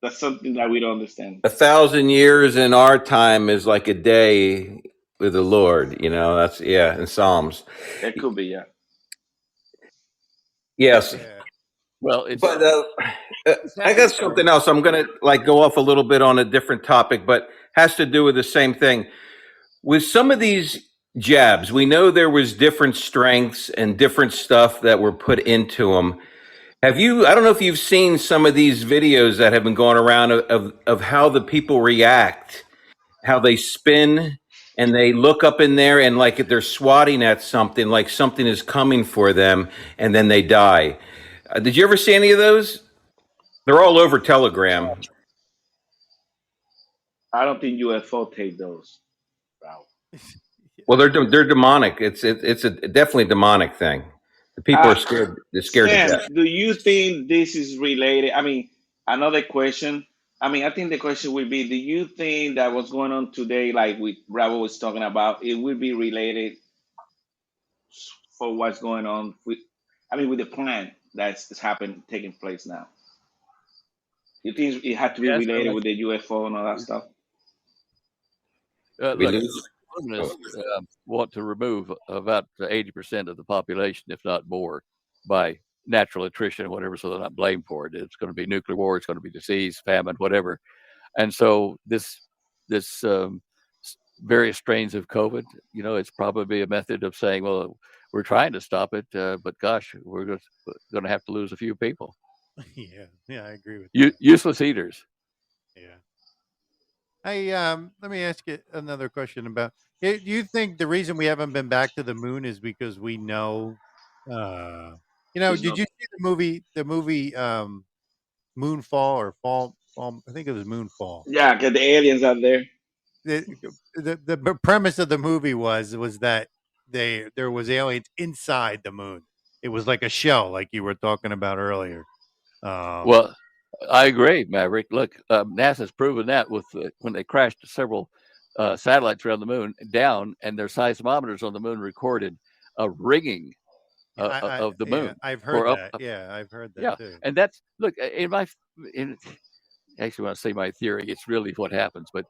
that's something that we don't understand. 1,000 years in our time is like a day with the Lord. You know, that's in Psalms. It could be, yeah. Yes. Yeah. Well, it's But I got something else. I'm gonna go off a little bit on a different topic, but has to do with the same thing. With some of these jabs, we know there was different strengths and different stuff that were put into them. Have you? I don't know if you've seen some of these videos that have been going around of how the people react, how they spin, and they look up in there and like if they're swatting at something, like something is coming for them, and then they die. Did you ever see any of those? They're all over Telegram. I don't think UFO take those. Wow. Well, they're demonic. It's a definitely demonic thing. The people are scared. They're scared Sam, to death. do you think this is related? I mean, another question. I mean, I think the question would be: do you think that what's going on today, like with Bravo was talking about, it would be related for what's going on with? I mean, with the plan that's happening, taking place now. You think it had to be related with the UFO and all that stuff? Look, humanists want to remove about 80% of the population, if not more, by natural attrition or whatever, so they're not blamed for it. It's going to be nuclear war, it's going to be disease, famine, whatever. And so this various strains of COVID, it's probably a method of saying, well, we're trying to stop it, but gosh, we're going to have to lose a few people. Yeah, I agree with that. Useless eaters. Yeah. Let me ask you another question about. Do you think the reason we haven't been back to the moon is because we know? Did you see the movie? Moonfall or Fall? I think it was Moonfall. Yeah, get the aliens out there. The premise of the movie was that there was aliens inside the moon. It was like a shell, like you were talking about earlier. Well, I agree, Maverick. Look, NASA's proven that with when they crashed several satellites around the moon down, and their seismometers on the moon recorded a ringing of the moon. I've heard that. I've heard that too. And that's actually, when I say my theory, it's really what happens. But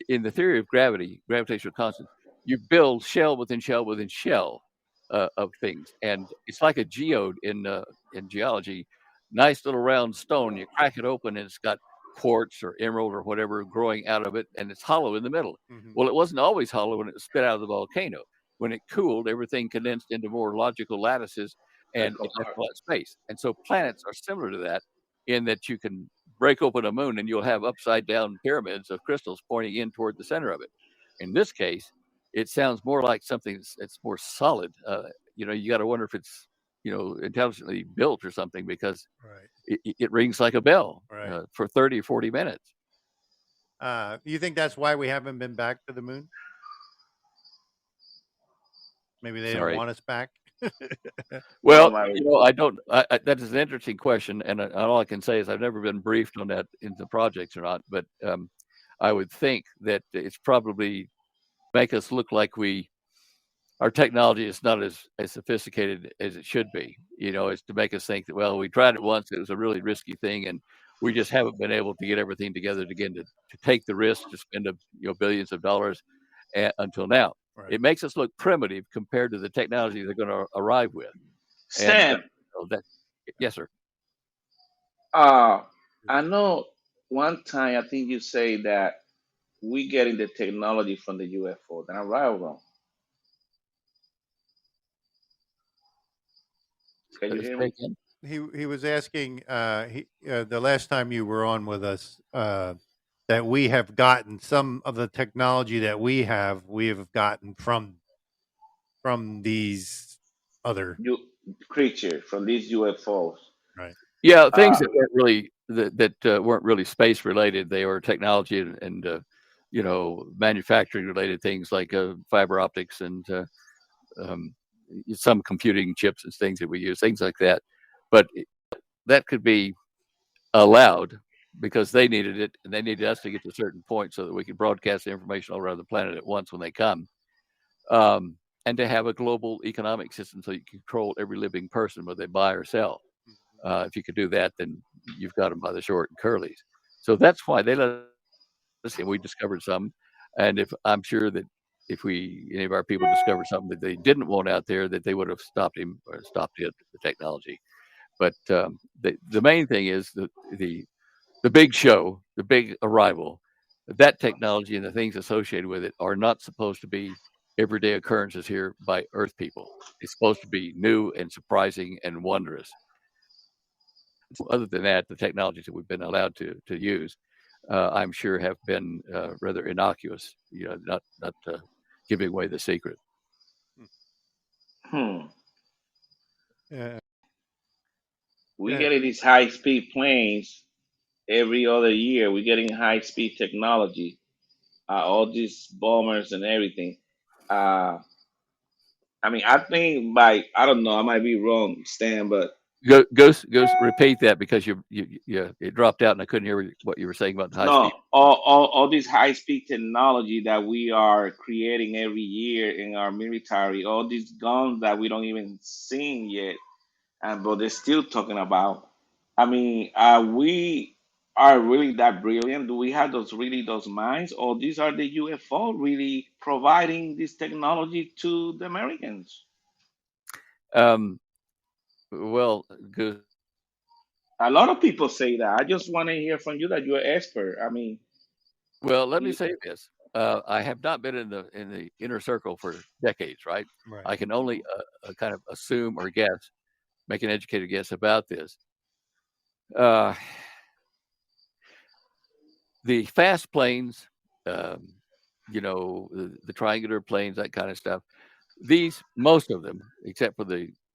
in the theory of gravitational constant, you build shell within shell within shell of things, and it's like a geode in geology. Nice little round stone. You crack it open, and it's got quartz or emerald or whatever growing out of it, and it's hollow in the middle. Mm-hmm. Well, it wasn't always hollow when it was spit out of the volcano. When it cooled, everything condensed into more logical lattices, and it left all that space. And so planets are similar to that in that you can break open a moon and you'll have upside down pyramids of crystals pointing in toward the center of it. In this case, it sounds more like something that's more solid. You got to wonder if it's intelligently built or something, because it rings like a bell for 30 or 40 minutes. You think that's why we haven't been back to the moon? Maybe they didn't want us back. Well, I don't. That is an interesting question, and all I can say is I've never been briefed on that in the projects or not. But I would think that it's probably make us look like our technology is not as sophisticated as it should be. It's to make us think that, well, we tried it once, it was a really risky thing, and we just haven't been able to get everything together again to take the risk to spend billions of dollars until now. Right. It makes us look primitive compared to the technology they're going to arrive with. Sam, yes, sir. I know one time I think you say that we getting the technology from the UFO. Then I'm right or wrong? Can you hear me? He was asking the last time you were on with us that that we have gotten, some of the technology that we have gotten from these other, You creature from these UFOs. right? Yeah, things Uh, that weren't really weren't really space related. They were technology and manufacturing related things like fiber optics and um, some computing chips and things that we use, things like that. But that could be allowed because they needed it and they needed us to get to a certain point so that we could broadcast the information all around the planet at once when they come. And to have a global economic system so you can control every living person, whether they buy or sell. If you could do that, then you've got them by the short and curlies. So that's why they let us in. We discovered some, and if I'm sure that if any of our people discovered something that they didn't want out there, that they would have stopped him or stopped the technology. But the main thing is the big show, the big arrival. That technology and the things associated with it are not supposed to be everyday occurrences here by Earth people. It's supposed to be new and surprising and wondrous. Other than that, the technologies that we've been allowed to use, I'm sure have been rather innocuous. Not giving away the secret. Yeah. We Yeah. getting these high speed planes every other year. We're getting high speed technology. All these bombers and everything. Uh, I mean, I think I don't know, I might be wrong, Stan, but Go repeat that because you it dropped out and I couldn't hear what you were saying about the high no, speed. all this high speed technology that we are creating every year in our military, all these guns that we don't even see yet, and but they're still talking about. I mean, we are really that brilliant? Do we have those minds, or these are the UFO really providing this technology to the Americans? Um, well, go. A lot of people say that. I just want to hear from you that you're an expert. I mean, Well, let me you, say this. I have not been in the inner circle for decades, right? Right. I can only kind of assume or guess, make an educated guess about this. Uh, the fast planes, um, the triangular planes, that kind of stuff. Most of them, except for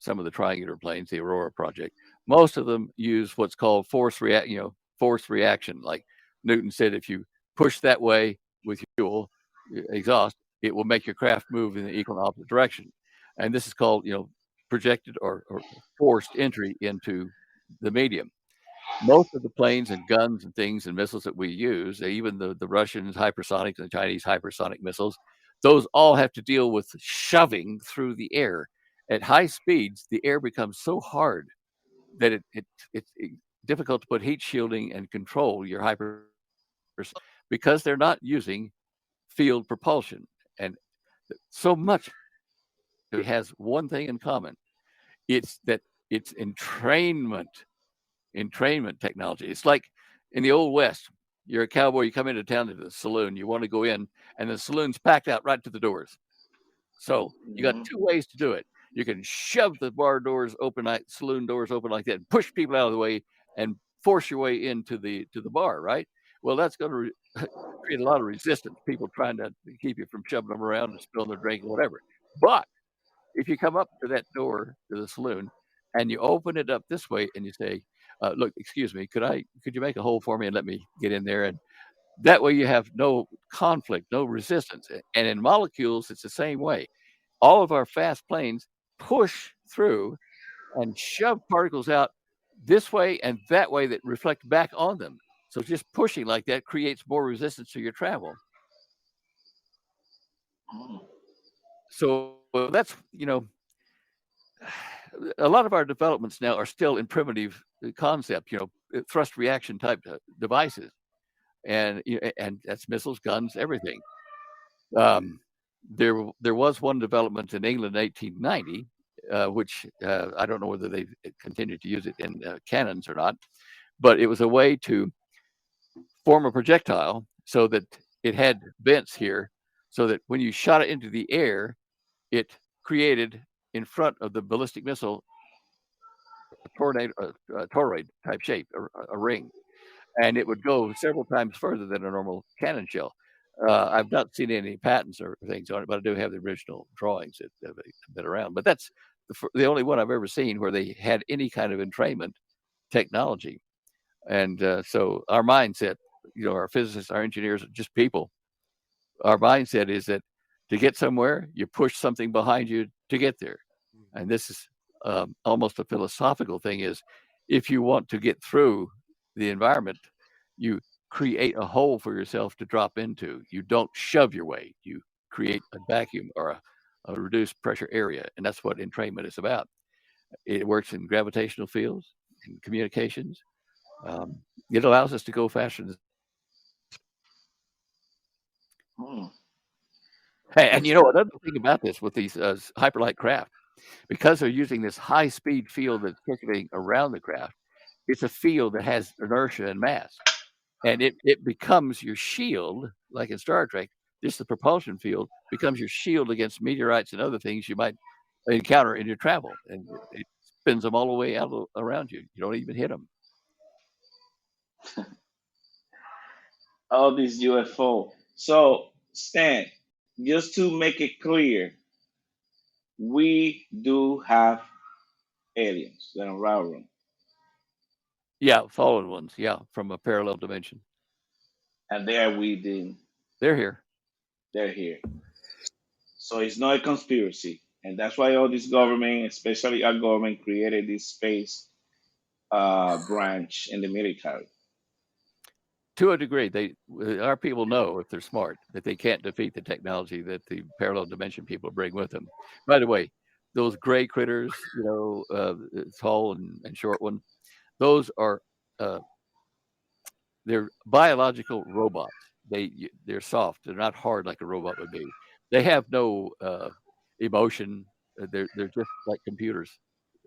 some of the triangular planes, the Aurora project, most of them use what's called forced reaction. Like Newton said, if you push that way with fuel exhaust, it will make your craft move in the equal and opposite direction. And this is called, projected or forced entry into the medium. Most of the planes and guns and things and missiles that we use, even the Russians hypersonics and the Chinese hypersonic missiles, those all have to deal with shoving through the air. At high speeds, the air becomes so hard that it's difficult to put heat shielding and control your hyper because they're not using field propulsion. And so much it has one thing in common. It's that it's entrainment technology. It's like in the old West, you're a cowboy, you come into town to the saloon, you want to go in, and the saloon's packed out right to the doors. So you got mhm. two ways to do it. You can shove the bar doors open, like saloon doors open like that, and push people out of the way and force your way into the bar, right? Well, that's going to create a lot of resistance. People trying to keep you from shoving them around and spilling their drink or whatever. But if you come up to that door to the saloon and you open it up this way and you say, "Look, excuse me, could you make a hole for me and let me get in there?" And that way you have no conflict, no resistance. And in molecules, it's the same way. All of our fast planes push through and shove particles out this way and that way that reflect back on them. So just pushing like that creates more resistance to your travel. So that's, a lot of our developments now are still in primitive concept, thrust reaction type devices. And that's missiles, guns, everything. Um, there was one development in England in 1890, which I don't know whether they continued to use it in cannons or not, but it was a way to form a projectile so that it had vents here, so that when you shot it into the air, it created in front of the ballistic missile a toroid type shape, a ring. and it would go several times further than a normal cannon shell. I've not seen any patents or things on it, but I do have the original drawings that have been around. But that's the only one I've ever seen where they had any kind of entrainment technology. And so our mindset, our physicists, our engineers, just people, our mindset is that to get somewhere, you push something behind you to get there. And this is almost a philosophical thing, is if you want to get through the environment, you create a hole for yourself to drop into. You don't shove your way. You create a vacuum or a reduced pressure area. And that's what entrainment is about. It works in gravitational fields, in communications. It allows us to go faster. Hey, and another thing about this with these hyperlight craft, because they're using this high-speed field that's circulating around the craft, it's a field that has inertia and mass. And it becomes your shield, like in Star Trek. The propulsion field becomes your shield against meteorites and other things you might encounter in your travel. And it spins them all the way out around you. You don't even hit them. All these UFO. So, Stan, just to make it clear, we do have aliens that are around room. Yeah, fallen ones. Yeah, from a parallel dimension. And they are within. They're here. They're here. So it's not a conspiracy. And that's why all this government, especially our government, created this space branch in the military. To a degree, our people know, if they're smart, that they can't defeat the technology that the parallel dimension people bring with them. By the way, those gray critters, tall and short one, those are they're biological robots. They're soft. They're not hard like a robot would be. They have no emotion. They're just like computers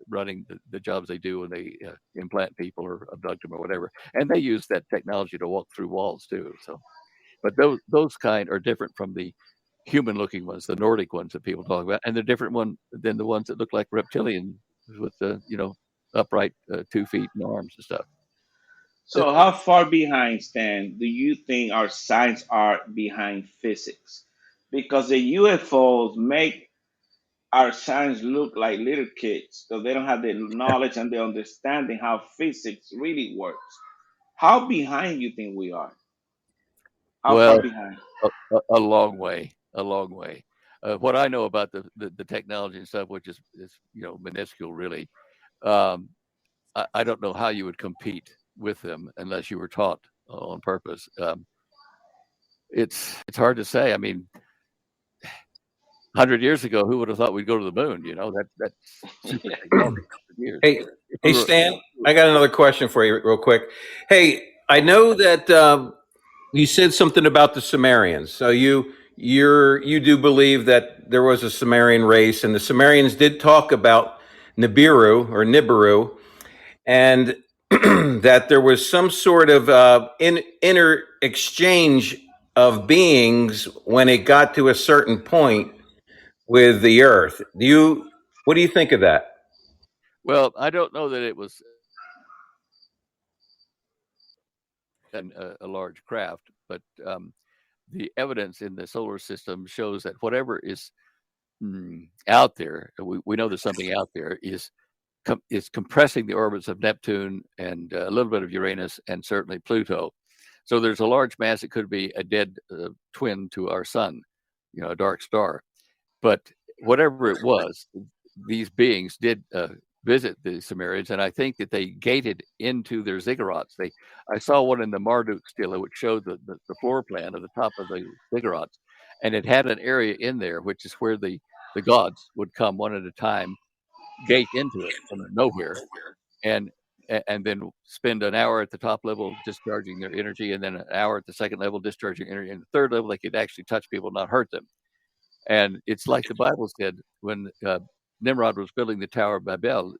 running the jobs they do when they implant people or abduct them or whatever. And they use that technology to walk through walls too. So, but those kind are different from the human-looking ones, the Nordic ones that people talk about, and they're different than the ones that look like reptilian with the upright 2 feet and arms and stuff. So how far behind, Stan, do you think our science are behind physics? Because the UFOs make our science look like little kids because they don't have the knowledge and the understanding how physics really works. How behind you think we are? How Well, far behind? a long way, a long way. What I know about the technology and stuff, which is minuscule really, I don't know how you would compete with them unless you were taught on purpose. It's hard to say. I mean, 100 years ago, who would have thought we'd go to the moon? That's super technology. Years. Hey, Stan, I got another question for you real quick. Hey, I know that you said something about the Sumerians. So you do believe that there was a Sumerian race, and the Sumerians did talk about Nibiru, and that there was some sort of inner exchange of beings when it got to a certain point with the Earth. What do you think of that? Well, I don't know that it was a large craft, but the evidence in the solar system shows that whatever is out there, we know there's something out there, is compressing the orbits of Neptune and a little bit of Uranus and certainly Pluto. So there's a large mass. It could be a dead twin to our sun, a dark star. But whatever it was, these beings did visit the Sumerians, and I think that they gated into their ziggurats. I saw one in the Marduk stela, which showed the floor plan of the top of the ziggurats, and it had an area in there, which is where the gods would come one at a time, gate into it from nowhere, and then spend an hour at the top level discharging their energy, and then an hour at the second level discharging energy, and the third level they could actually touch people, not hurt them. And it's like the Bible said when Nimrod was building the Tower of Babel.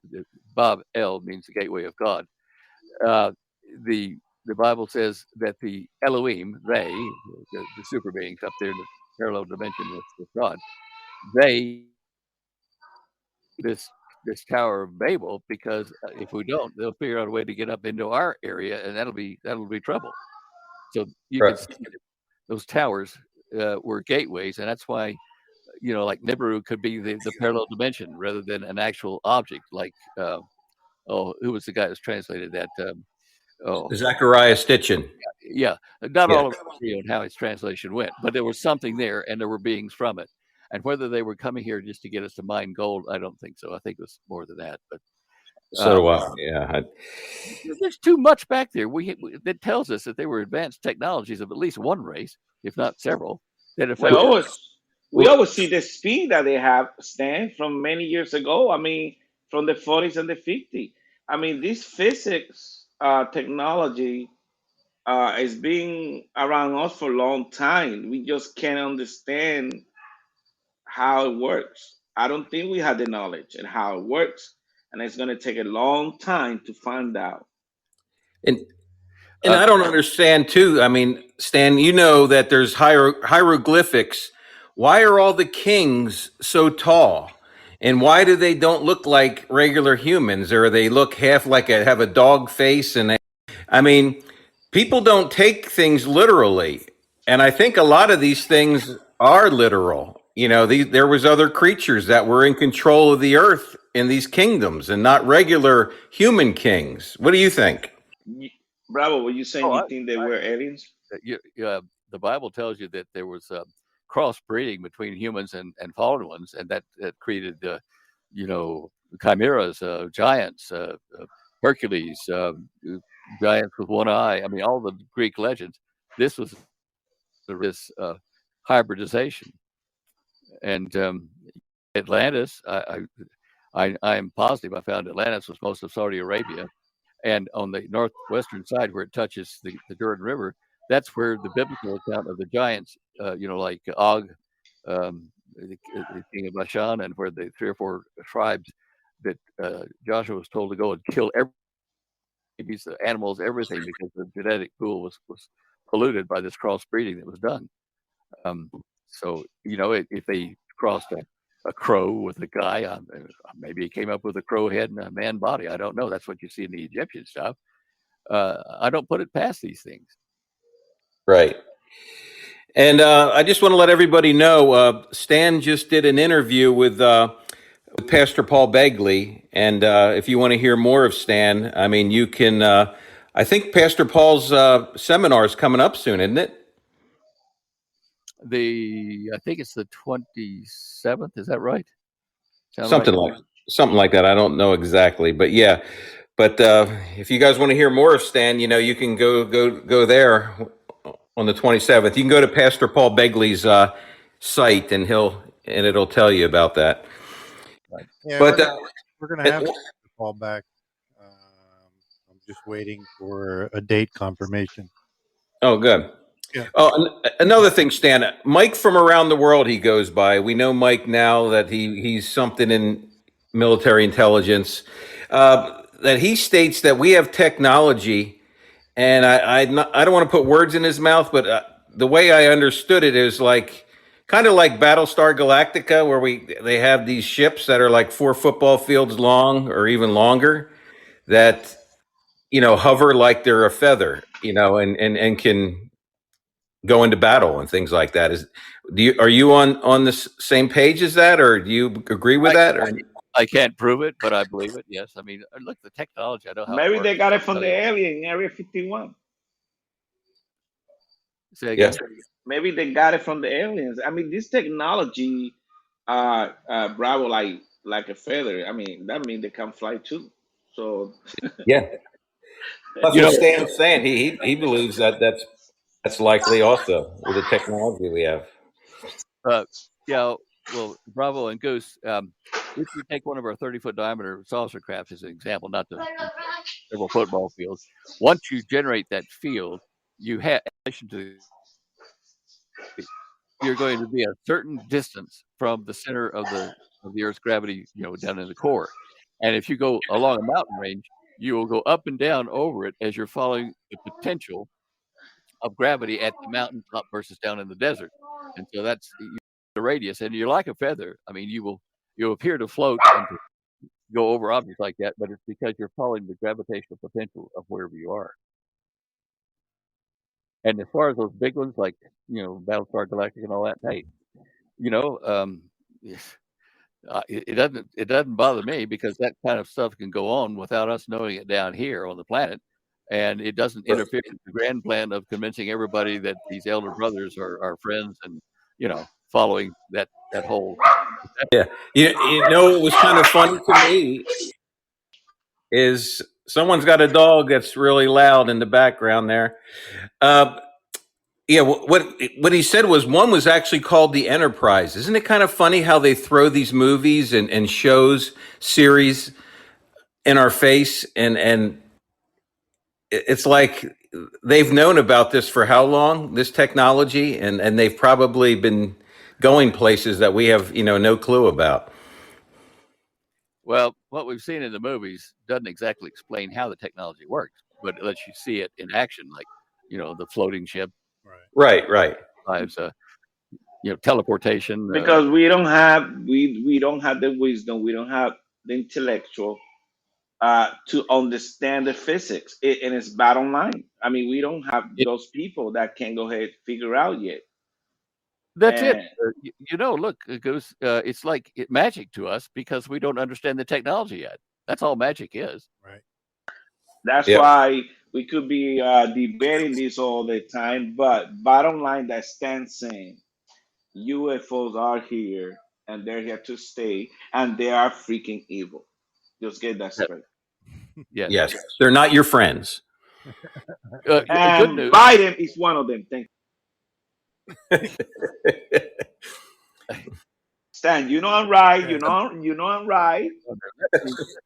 Bab-El means the gateway of God. The Bible says that the Elohim, the super beings up there in the parallel dimension with God, they this this Tower of Babel, because if we don't, they'll figure out a way to get up into our area, and that'll be trouble. So you can Right. see that those towers were gateways, and that's why, like Nibiru could be the parallel dimension rather than an actual object. Like, who was the guy that's translated that? Zachariah Stitchin. Yeah, not Yeah. all of us agree on how his translation went, but there was something there, and there were beings from it. And whether they were coming here just to get us to mine gold, I don't think so. I think it was more than that. But So do I. Yeah. there's too much back there. That tells us that they were advanced technologies of at least one race, if not several, that We affected. always see the speed that they have, Stan, from many years ago. I mean, from the 40s and the 50s. I mean, this physics technology is being around us for a long time. We just can't understand how it works. I don't think we have the knowledge and how it works, and it's going to take a long time to find out. And I don't understand too. I mean, Stan, you know that there's hieroglyphics. Why are all the kings so tall? And why do they don't look like regular humans, or they look half like have a dog face? And I mean, people don't take things literally, and I think a lot of these things are literal. There was other creatures that were in control of the earth in these kingdoms, and not regular human kings. What do you think? Bravo, were you saying Oh, you think they were aliens? The Bible tells you that there was crossbreeding between humans and fallen ones, and that created, chimeras, giants, Hercules, giants with one eye. I mean, all the Greek legends. This was this hybridization, and Atlantis. I am positive I found Atlantis was most of Saudi Arabia. And on the northwestern side, where it touches the Jordan River, that's where the biblical account of the giants, like Og, the king of Bashan, and where the 3 or 4 tribes that Joshua was told to go and kill babies, animals, everything, because the genetic pool was polluted by this crossbreeding that was done. So if they crossed a crow with a guy, maybe he came up with a crow head and a man body. I don't know. That's what you see in the Egyptian stuff. I don't put it past these things. Right. And I just want to let everybody know, Stan just did an interview with Pastor Paul Begley. And if you want to hear more of Stan, I mean, you can, I think Pastor Paul's seminar is coming up soon, isn't it? I think it's the 27th. Is that right? Something like that. I don't know exactly, but yeah. But if you guys want to hear more of Stan, you can go there on the 27th. You can go to Pastor Paul Begley's site, and it'll tell you about that. Right. Yeah, but we're gonna have to call back. I'm just waiting for a date confirmation. Oh, good. Yeah. Oh, another thing, Stan, Mike from around the world, he goes by. We know Mike now that he's something in military intelligence, that he states that we have technology, and I don't want to put words in his mouth, but the way I understood it is kind of like Battlestar Galactica, where they have these ships that are like 4 football fields long or even longer, that hover like they're a feather, and can go into battle and things like that. Are you on the same page as that, or do you agree with that? Or? I can't prove it, but I believe it. Yes, I mean, look, the technology. I know how. Maybe they got it from the alien in Area 51. Say again. Yes. Maybe they got it from the aliens. I mean, this technology, Bravo, like a feather. I mean, that means they can fly too. So yeah, that's what Stan's saying. He believes that's likely also with the technology we have. Yeah, well, Bravo and Goose, if we take one of our 30-foot diameter saucer crafts as an example, not the several football fields, once you generate that field, you have, in addition to, you're going to be a certain distance from the center of the Earth's gravity, down in the core. And if you go along a mountain range, you will go up and down over it as you're following the potential of gravity at the mountain top versus down in the desert. And so that's the radius, and you're like a feather. I mean, you appear to float and to go over objects like that, but it's because you're following the gravitational potential of wherever you are. And as far as those big ones, like, Battlestar Galactica and all that, hey, it doesn't bother me because that kind of stuff can go on without us knowing it down here on the planet, and it doesn't interfere with the grand plan of convincing everybody that these elder brothers are friends and following that whole. Yeah, you know what was kind of funny to me is someone's got a dog that's really loud in the background there. Yeah, what he said was one was actually called the Enterprise. Isn't it kind of funny how they throw these movies and shows, series in our face, and it's like they've known about this for how long, this technology, and they've probably been going places that we have no clue about. Well, what we've seen in the movies doesn't exactly explain how the technology works, but it lets you see it in action, like the floating ship. Right. Teleportation. Because we don't have the wisdom, we don't have the intellectual to understand the physics, and it's bottom line. I mean, we don't have those people that can go ahead and figure out yet. That's it. Look, it goes. It's like magic to us because we don't understand the technology yet. That's all magic is. Right. That's why we could be debating this all the time. But bottom line, that stands saying UFOs are here and they're here to stay, and they are freaking evil. Just get that straight. Yes, they're not your friends. And Biden is one of them. Thank you. Stan, I'm right. I'm right. Let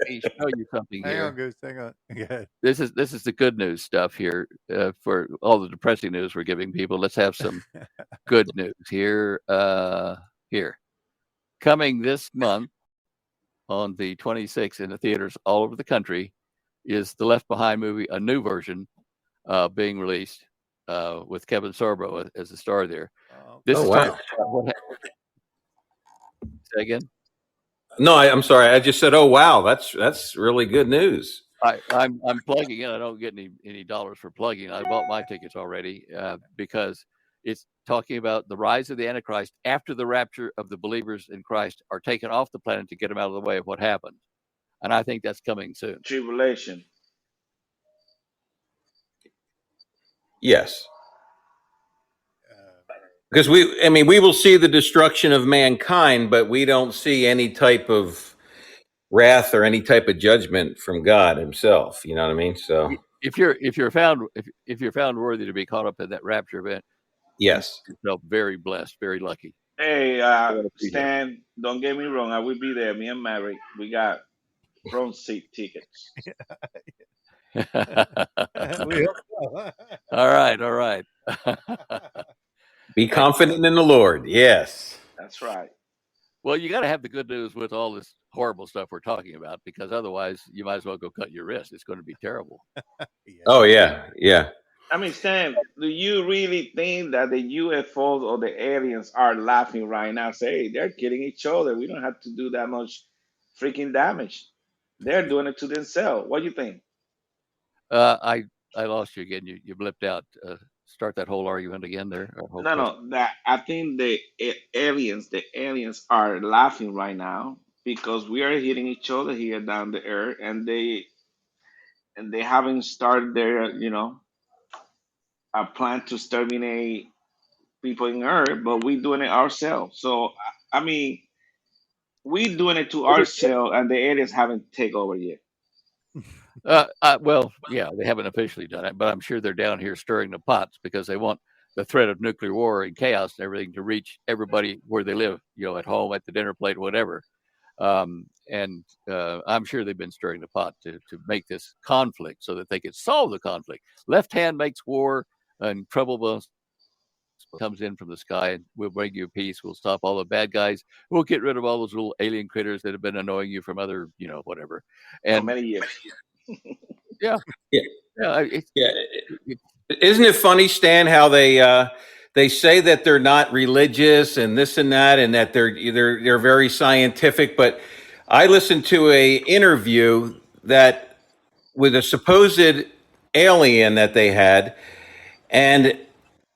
me show you something here. Hang on, Goose. Hang on. Okay. This is the good news stuff here. For all the depressing news we're giving people, let's have some good news here. Here, coming this month on the 26th in the theaters all over the country is the Left Behind movie, a new version being released with Kevin Sorbo as the star there. This is wow. Say again? No, I'm sorry. I just said, "Oh wow, that's really good news." I'm plugging in. I don't get any dollars for plugging. I bought my tickets already because it's talking about the rise of the Antichrist after the rapture of the believers in Christ are taken off the planet to get them out of the way of what happened, and I think that's coming soon. Tribulation. Yes. Because we will see the destruction of mankind, but we don't see any type of wrath or any type of judgment from God Himself. You know what I mean? So, if you're found worthy to be caught up in that rapture event, yes, you felt very blessed, very lucky. Hey, Stan, don't get me wrong. I will be there. Me and Mary, we got front seat tickets. We hope so. All right. Be confident in the Lord. Yes. That's right. Well, you got to have the good news with all this horrible stuff we're talking about, because otherwise you might as well go cut your wrist. It's going to be terrible. Oh, yeah. I mean, Stan, do you really think that the UFOs or the aliens are laughing right now? Say, hey, they're killing each other. We don't have to do that much freaking damage. They're doing it to themselves. What do you think? I lost you again. You blipped out. Start that whole argument again there. No. That I think the aliens are laughing right now because we are hitting each other here down the earth, and they haven't started their a plan to exterminate people in Earth, but we're doing it ourselves. So I mean, we're doing it to ourselves, and the aliens haven't taken over yet. Well, yeah, they haven't officially done it, but I'm sure they're down here stirring the pots because they want the threat of nuclear war and chaos and everything to reach everybody where they live, at home, at the dinner plate, whatever. And I'm sure they've been stirring the pot to make this conflict so that they could solve the conflict. Left hand makes war, and trouble comes in from the sky, and we'll bring you peace. We'll stop all the bad guys. We'll get rid of all those little alien critters that have been annoying you from other, whatever. And for many years. Yeah. Isn't it funny, Stan, how they say that they're not religious and this and that, and that they're very scientific, but I listened to a interview that with a supposed alien that they had, and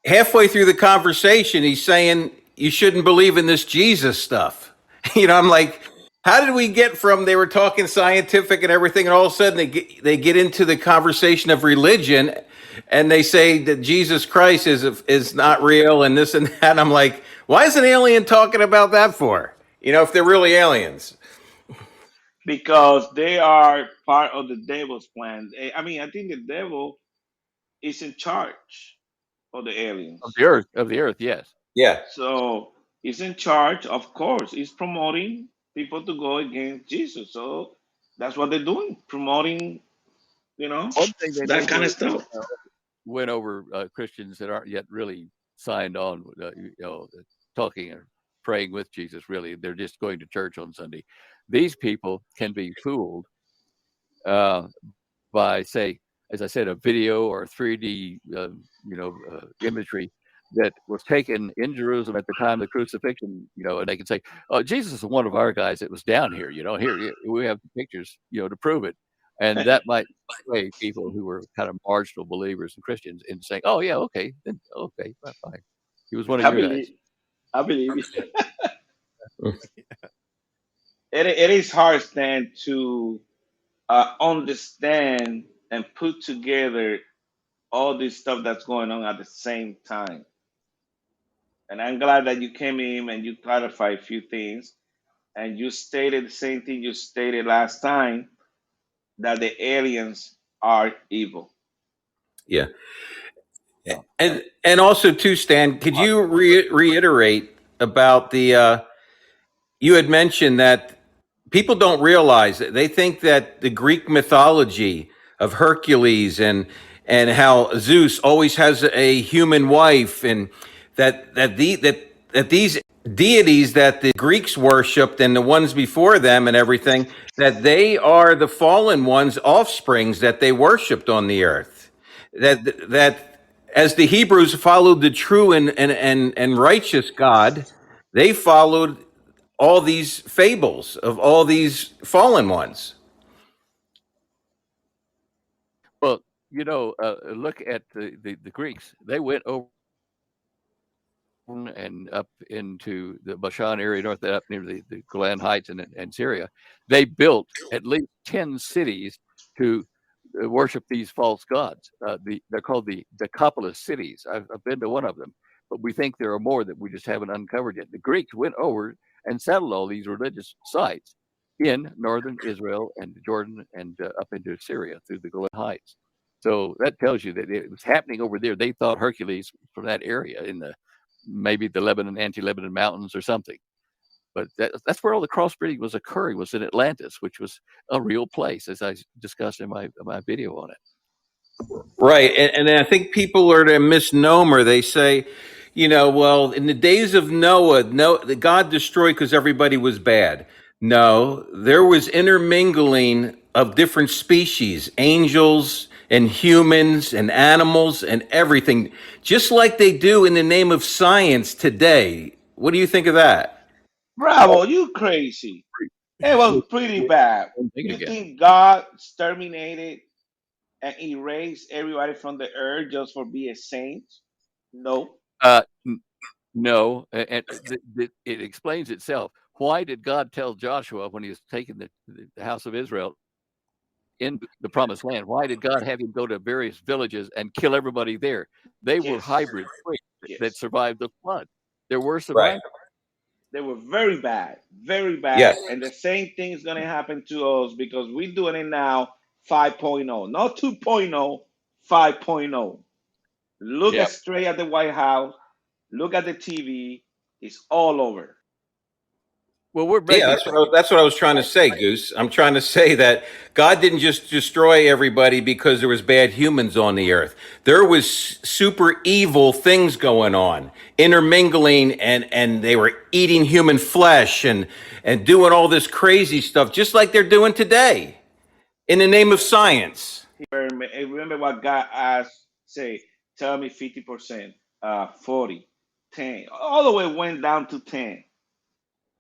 halfway through the conversation, he's saying you shouldn't believe in this Jesus stuff. I'm like, how did we get from they were talking scientific and everything, and all of a sudden they get into the conversation of religion, and they say that Jesus Christ is not real and this and that. And I'm like, why is an alien talking about that for? If they're really aliens. Because they are part of the devil's plan. I mean, I think the devil is in charge of the Of aliens. the earth, yes. Yeah. So he's in charge, of course. He's promoting people to go against Jesus. So that's what they're doing, promoting, One thing they that kind never of stuff. went over Christians that aren't yet really signed on, talking or praying with Jesus. Really, they're just going to church on Sunday. These people can be fooled by, say, as I said, a video or 3D, imagery that was taken in Jerusalem at the time of the crucifixion. And they can say, "Oh, Jesus is one of our guys that was down here." Here we have the pictures, to prove it. And that might sway people who were kind of marginal believers and Christians into saying, "Oh yeah, okay, then okay, fine. He was one of I your guys." believe it is hard, Stan, to understand and put together all this stuff that's going on at the same time. And I'm glad that you came in and you clarified a few things, and you stated the same thing you stated last time, that the aliens are evil. Yeah. And also too, Stan, could you reiterate about the you had mentioned that people don't realize that they think that the Greek mythology of Hercules and how Zeus always has a human wife, and that these deities that the Greeks worshipped and the ones before them and everything, that they are the fallen ones' offsprings that they worshipped on the earth. That as the Hebrews followed the true and righteous God, they followed all these fables of all these fallen ones. Well, look at the Greeks. They went over and up into the Bashan area, north up near the Golan Heights and Syria. They built at least 10 cities to worship these false gods. They're called the Decapolis cities. I've been to one of them, but we think there are more that we just haven't uncovered yet. The Greeks went over and settled all these religious sites in northern Israel and Jordan and up into Syria through the Golan Heights. So that tells you that it was happening over there. They thought Hercules from that area in maybe the anti-Lebanon mountains or something. But that's where all the crossbreeding was occurring, was in Atlantis, which was a real place, as I discussed in my video on it. Right. And I think people are a misnomer. They say, well, in the days of Noah, God destroyed because everybody was bad. No, there was intermingling of different species, angels and humans and animals and everything, just like they do in the name of science today. What do you think of that? Bravo, you crazy. It was pretty bad. You think God exterminated and erased everybody from the earth just for being a saint? No. No, and it explains itself. Why did God tell Joshua when he was taking the house of Israel in the promised land? Why did God have him go to various villages and kill everybody there? They were hybrid that survived the flood. There were survivors. Right. They were very bad, very bad. Yes. And the same thing is going to happen to us because we're doing it now 5.0, not 2.0, 5.0. Look straight at the White House. Look at the TV. It's all over. Well, we're ready. Yeah, that's what I was trying to say, Goose. I'm trying to say that God didn't just destroy everybody because there was bad humans on the earth. There was super evil things going on, intermingling, and they were eating human flesh and doing all this crazy stuff, just like they're doing today, in the name of science. Remember what God asked, say, tell me 50%, 40, 10, all the way went down to 10.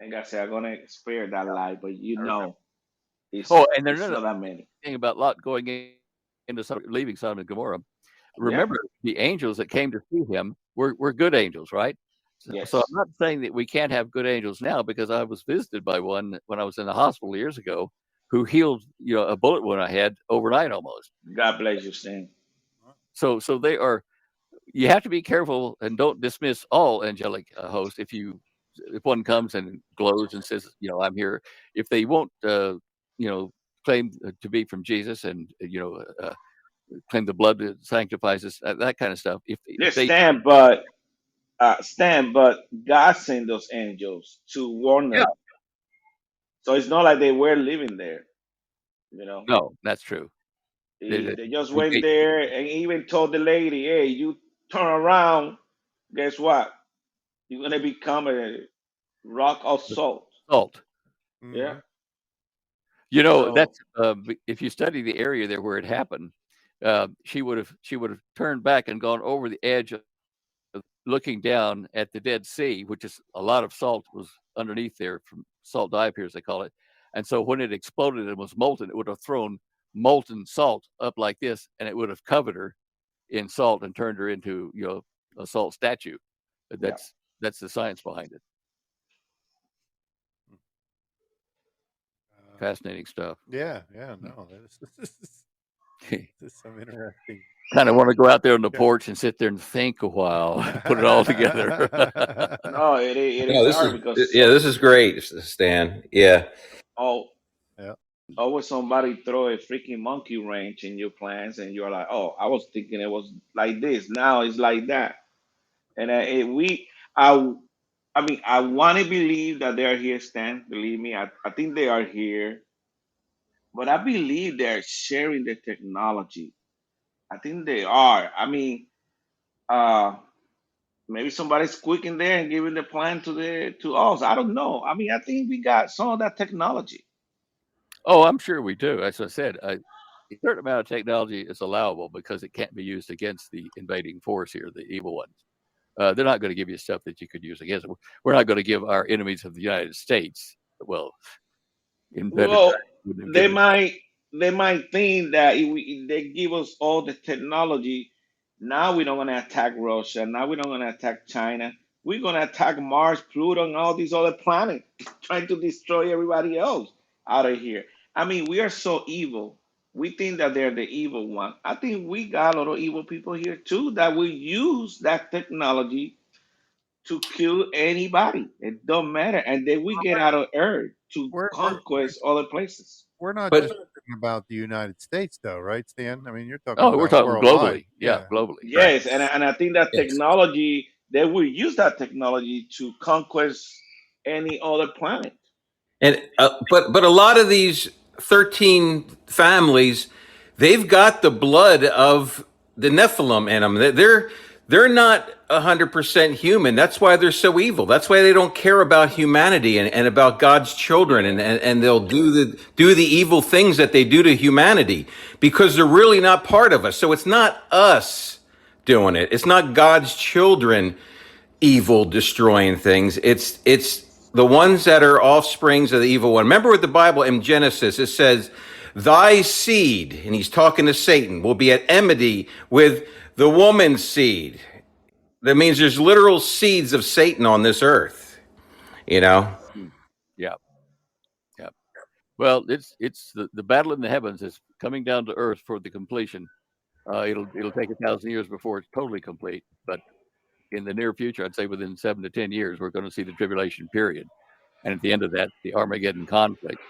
And I said, I'm gonna spare that life, but it's And there's it's another not that many. thing about Lot going into leaving Sodom and Gomorrah. Yeah. Remember, the angels that came to see him were good angels, right? So Yes. I'm not saying that we can't have good angels now, because I was visited by one when I was in the hospital years ago, who healed a bullet wound I had overnight almost. God bless you, Stan. So they are. You have to be careful and don't dismiss all angelic hosts. If one comes and glows and says, I'm here, if they won't, claim to be from Jesus and claim the blood that sanctifies us, that kind of stuff. If Yes, they, Stan, but God sent those angels to warn yeah, them. So it's not like they were living there, you know. no, that's true. They just They- went there and even told the lady, "Hey, you turn around. Guess what? You're gonna become a rock of salt." salt. Yeah. Mm-hmm. So That's if you study the area there where it happened, she would have turned back and gone over the edge of looking down at the Dead Sea, which is a lot of salt was underneath there from salt diapirs, they call it. And so when it exploded and was molten, it would have thrown molten salt up like this, and it would have covered her in salt and turned her into a salt statue. That's the science behind it. Fascinating stuff. Yeah, no, this is some interesting. Kind of want to go out there on the porch and sit there and think a while, put it all together. no, it No, is hard because this is great, Stan. Yeah. always somebody throw a freaking monkey wrench in your plans, and you're like, "Oh, I was thinking it was like this. Now it's like that." And I mean, I want to believe that they are here, Stan. Believe me, I think they are here, but I believe they're sharing the technology. I think they are. I mean, uh, maybe somebody's quick in there and giving the plan to us. I don't know. I mean, I think we got some of that technology. Oh, I'm sure we do. As I said, a certain amount of technology is allowable because it can't be used against the invading force here, the evil ones. They're not going to give you stuff that you could use against them. We're not going to give our enemies of the United States, in better Well, times, wouldn't have they given- might think that if they give us all the technology, now we're not gonna attack Russia. Now we're not gonna attack China. We're gonna attack Mars, Pluto, and all these other planets, trying to destroy everybody else out of here. I mean, we are so evil. We think that they're the evil one. I think we got a lot of evil people here too that will use that technology to kill anybody. It don't matter. And then we get out of Earth to We're conquest other places. we're not But- just talking about the United States, though, right, Stan? I mean, you're talking. Oh, we're about talking worldwide. globally. Yeah, globally. Yes, and I think that Yes. technology, they will use that technology to conquest any other planet. And but a lot of these 13 families, they've got the blood of the Nephilim in them. They're not 100% human. That's why they're so evil. That's why they don't care about humanity and about God's children, and they'll do the evil things that they do to humanity because they're really not part of us. So it's not us doing it. It's not God's children evil destroying things. It's the ones that are offsprings of the evil one. Remember with the Bible in Genesis, it says, thy seed, and he's talking to Satan, will be at enmity with the woman's seed. That means there's literal seeds of Satan on this earth, Yeah. Well, it's the battle in the heavens is coming down to earth for the completion. It'll take 1,000 years before it's totally complete, but in the near future, I'd say within 7 to 10 years, we're going to see the tribulation period, and at the end of that, the Armageddon conflict,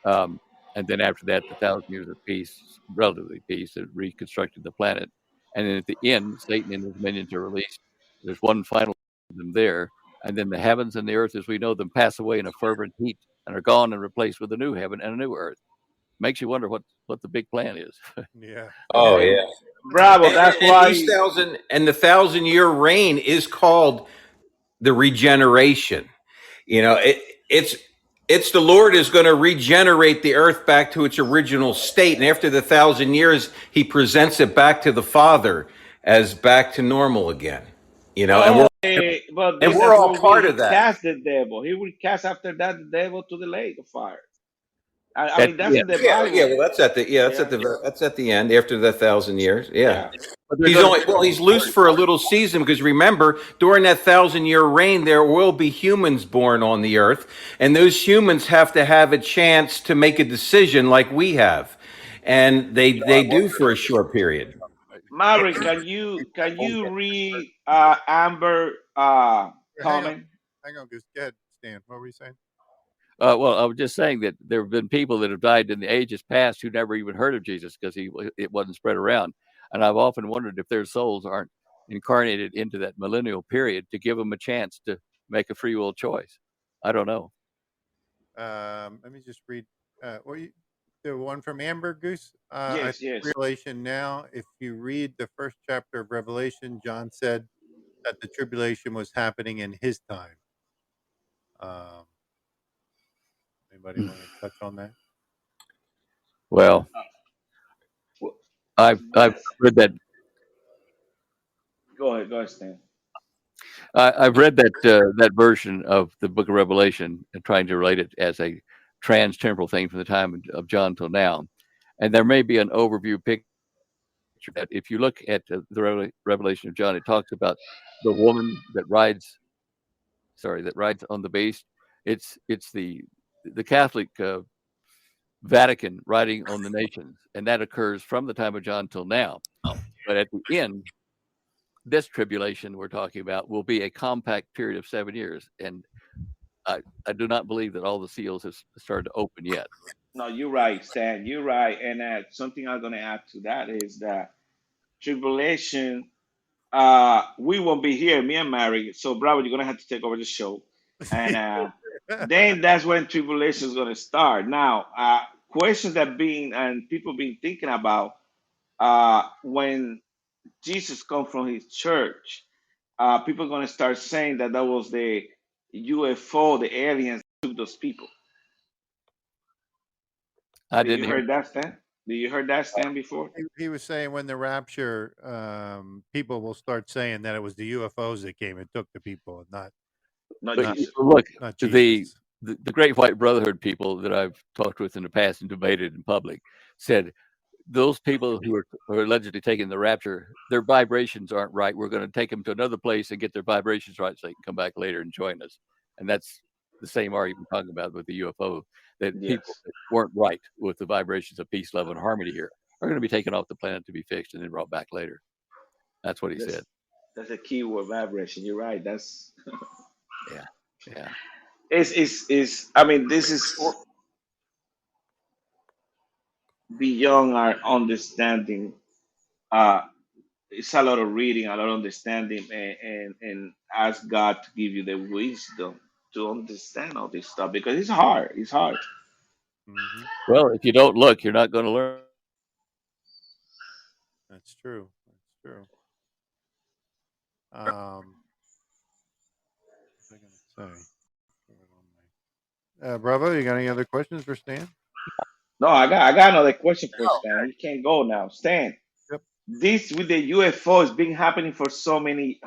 and then after that, the 1,000 years of peace, relatively peace, that reconstructed the planet, and then at the end, Satan and his minions are released. There's one final of them there, and then the heavens and the earth, as we know them, pass away in a fervent heat and are gone and replaced with a new heaven and a new earth. Makes you wonder what the big plan is. Yeah. Oh yeah. Bravo, that's And why. these 1,000-year reign is called the regeneration. It's the Lord is going to regenerate the earth back to its original state, and after the 1,000 years, He presents it back to the Father as back to normal again. And we're But And this we're is all where part he of that. cast the devil. He will cast after that the devil to the lake of fire. I That, mean, that's yeah, in the Yeah, yeah. Bible. Well, that's at the that's at the end after the 1,000 years. Yeah. Yeah. but they're He's going only he's loose for a little season because remember, during that 1,000-year reign, there will be humans born on the earth, and those humans have to have a chance to make a decision like we have, and they do for a short period. Mary, can you read Amber Hang on, comment? hang on, Goose. Go ahead, Stan. What were you saying? Well, I was just saying that there have been people that have died in the ages past who never even heard of Jesus because it wasn't spread around. And I've often wondered if their souls aren't incarnated into that millennial period to give them a chance to make a free will choice. I don't know. Let me just read. The one from Amber Goose. I Yes, think yes. Revelation now. If you read the first chapter of Revelation, John said that the tribulation was happening in his time. Anybody want to touch on that? Well, I've read that. Go ahead, Stan. I've read that version of the Book of Revelation and trying to relate it as a trans-temporal thing from the time of John till now, and there may be an overview picture that if you look at the Revelation of John, it talks about the woman that rides on the beast. It's the Catholic Vatican riding on the nations, and that occurs from the time of John till now. But at the end, this tribulation we're talking about will be a compact period of 7 years, and I do not believe that all the seals have started to open yet. No, you're right, Stan. You're right. And something I'm going to add to that is that tribulation, we won't be here, me and Mary. So, Bravo, you're going to have to take over the show. And then that's when tribulation is going to start. Now, questions that people been thinking about when Jesus come from his church, people are going to start saying that was the UFO, the aliens took those people. I Did didn't you hear. heard that, Stan? Did you heard that, Stan, before? He was saying when the rapture, people will start saying that it was the UFOs that came and took the people, and Not But Jesus. look, not the Jesus. the Great White Brotherhood people that I've talked with in the past and debated in public said those people who are allegedly taking the rapture, their vibrations aren't right. We're going to take them to another place and get their vibrations right so they can come back later and join us. And that's the same argument we're talking about with the UFO, that people Yes. that weren't right with the vibrations of peace, love, and harmony here are going to be taken off the planet to be fixed and then brought back later. That's what he said. That's a key word, vibration. You're right. That's Yeah. Yeah. is I mean, this is beyond our understanding. It's a lot of reading, a lot of understanding, and ask God to give you the wisdom to understand all this stuff because it's hard. It's hard. Mhm. Well, if you don't look, you're not going to learn. That's true. That's true. What was I going to say? Bravo, you got any other questions for Stan? No, I got another question for Stan. You can't go now, Stan. Yep. This with the UFO has been happening for so many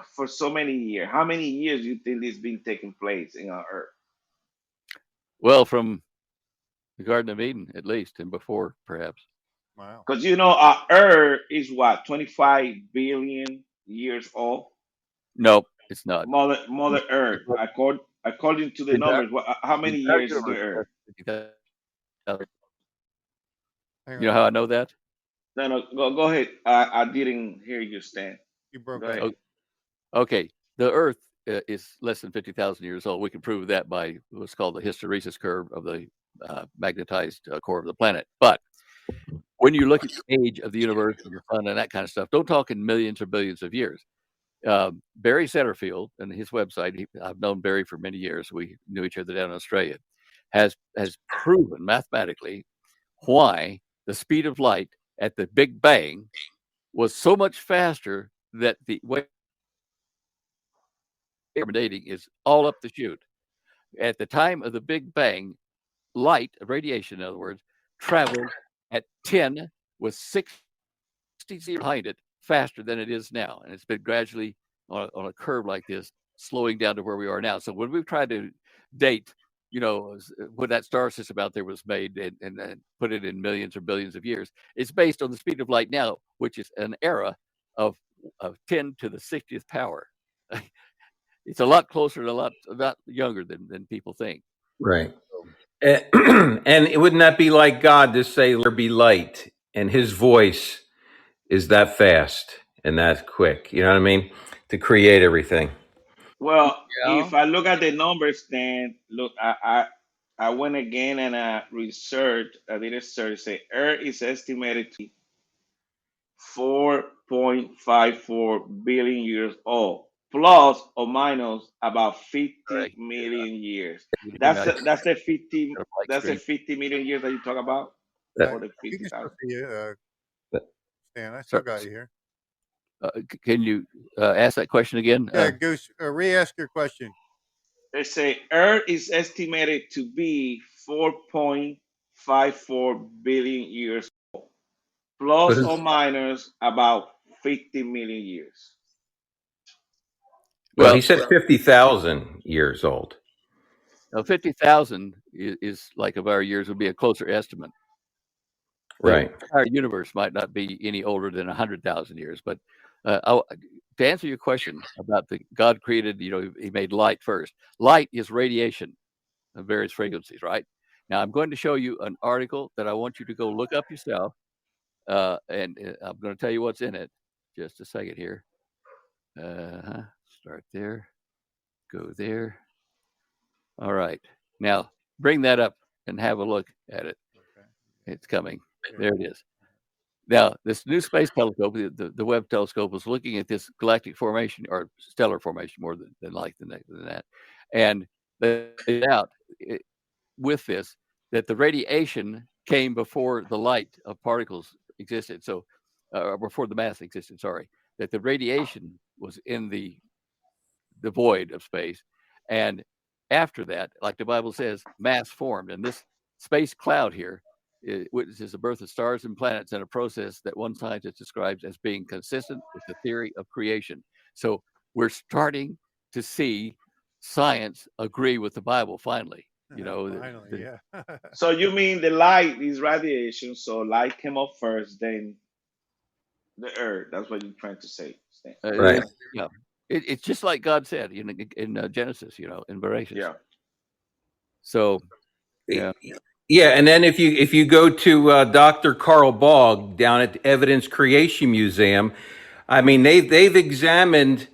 years. How many years do you think this been taking place in our Earth? Well, from the Garden of Eden, at least, and before, perhaps. Wow. Because our Earth is what 25 billion years old. Nope, it's not. Mother Earth, according to the numbers, how many years is the Earth? Hang You know on. how I know that? No, go ahead. I didn't hear you, Stan. You broke Go up. ahead. Okay, the Earth is less than 50,000 years old. We can prove that by what's called the hysteresis curve of the magnetized core of the planet. But when you look at the age of the universe and the sun and that kind of stuff, don't talk in millions or billions of years. Barry Setterfield and his website, I've known Barry for many years. We knew each other down in Australia, has proven mathematically why the speed of light at the Big Bang was so much faster that the way dating is all up the chute. At the time of the Big Bang, light, radiation, in other words, traveled at 10 with 60 behind it faster than it is now. And it's been gradually on a curve like this slowing down to where we are now. So when we've tried to date, when that star system out there was made and put it in millions or billions of years, it's based on the speed of light now, which is an era of 10 to the 60th power. It's a lot closer and a lot younger than people think. Right. And wouldn't that be like God to say, there be light, and his voice is that fast and that quick, you know what I mean, to create everything. Well, Yeah. if I look at the numbers, then look, I went again and I researched. I did a search. Say Earth is estimated to be 4.54 billion years old, plus or minus about 50 Correct. million years. That's That's the 50. Got a blank That's the screen. 50 million years that you talk about, That- or the You can still 50,000. see you, But- Stan. I still Sir. got you here. Can you ask that question again? Yeah, Goose, re-ask your question. They say Earth is estimated to be 4.54 billion years old, plus or minus about 50 million years. Well, he said 50,000 years old. 50,000 is like of our years would be a closer estimate. Right. Our universe might not be any older than 100,000 years, but to answer your question about God created, he made light first. Light is radiation of various frequencies, right? Now I'm going to show you an article that I want you to go look up yourself, and I'm going to tell you what's in it. Just a second here. Start there. Go there. All right. Now bring that up and have a look at it. Okay. It's coming. There it is. Now, this new space telescope, the Webb telescope, was looking at this galactic formation or stellar formation more than that. And they found out with this that the radiation came before the light of particles existed. So, before the mass existed, sorry, that the radiation was in the void of space. And after that, like the Bible says, mass formed. And this space cloud here witnesses the birth of stars and planets in a process that one scientist describes as being consistent with the theory of creation. So we're starting to see science agree with the Bible finally. Finally, yeah. So you mean the light is radiation? So light came up first, then the Earth. That's what you're trying to say, Stan. Right. It's just like God said in Genesis, in Bereshit. Yeah. So, yeah. Yeah, and then if you go to Dr. Carl Bogg down at the Evidence Creation Museum, I mean they've examined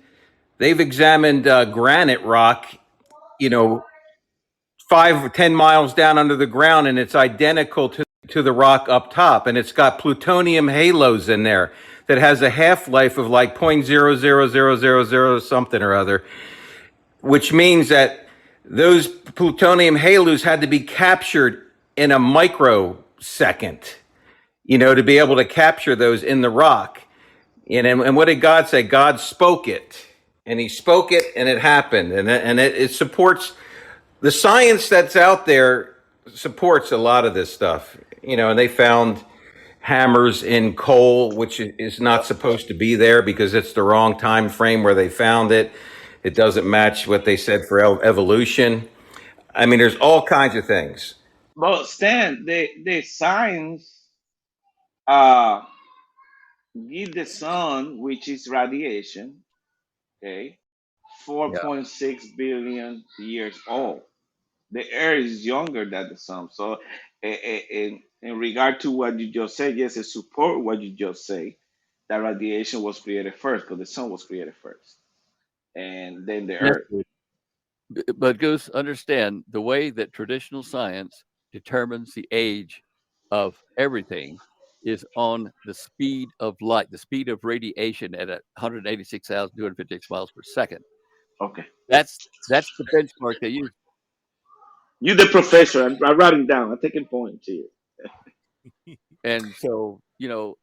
granite rock, 5 or 10 miles down under the ground, and it's identical to the rock up top, and it's got plutonium halos in there that has a half-life of like 0.00000 something or other, which means that those plutonium halos had to be captured in a microsecond, to be able to capture those in the rock. And what did God say? God spoke it, and he spoke it, and it happened. And it supports the science that's out there, supports a lot of this stuff, and they found hammers in coal, which is not supposed to be there because it's the wrong time frame where they found it. It doesn't match what they said for evolution. I mean, there's all kinds of things. But Stan, the science give the sun, which is radiation, okay, 4.6 billion years old. The Earth is younger than the sun. So, in regard to what you just said, yes, it support what you just say. That radiation was created first because the sun was created first, and then the Earth. But Goose, understand the way that traditional science determines the age of everything is on the speed of light, the speed of radiation at 186,256 miles per second. Okay. That's the benchmark they use. You're the professor. I'm writing down. I'm taking points here. And so, you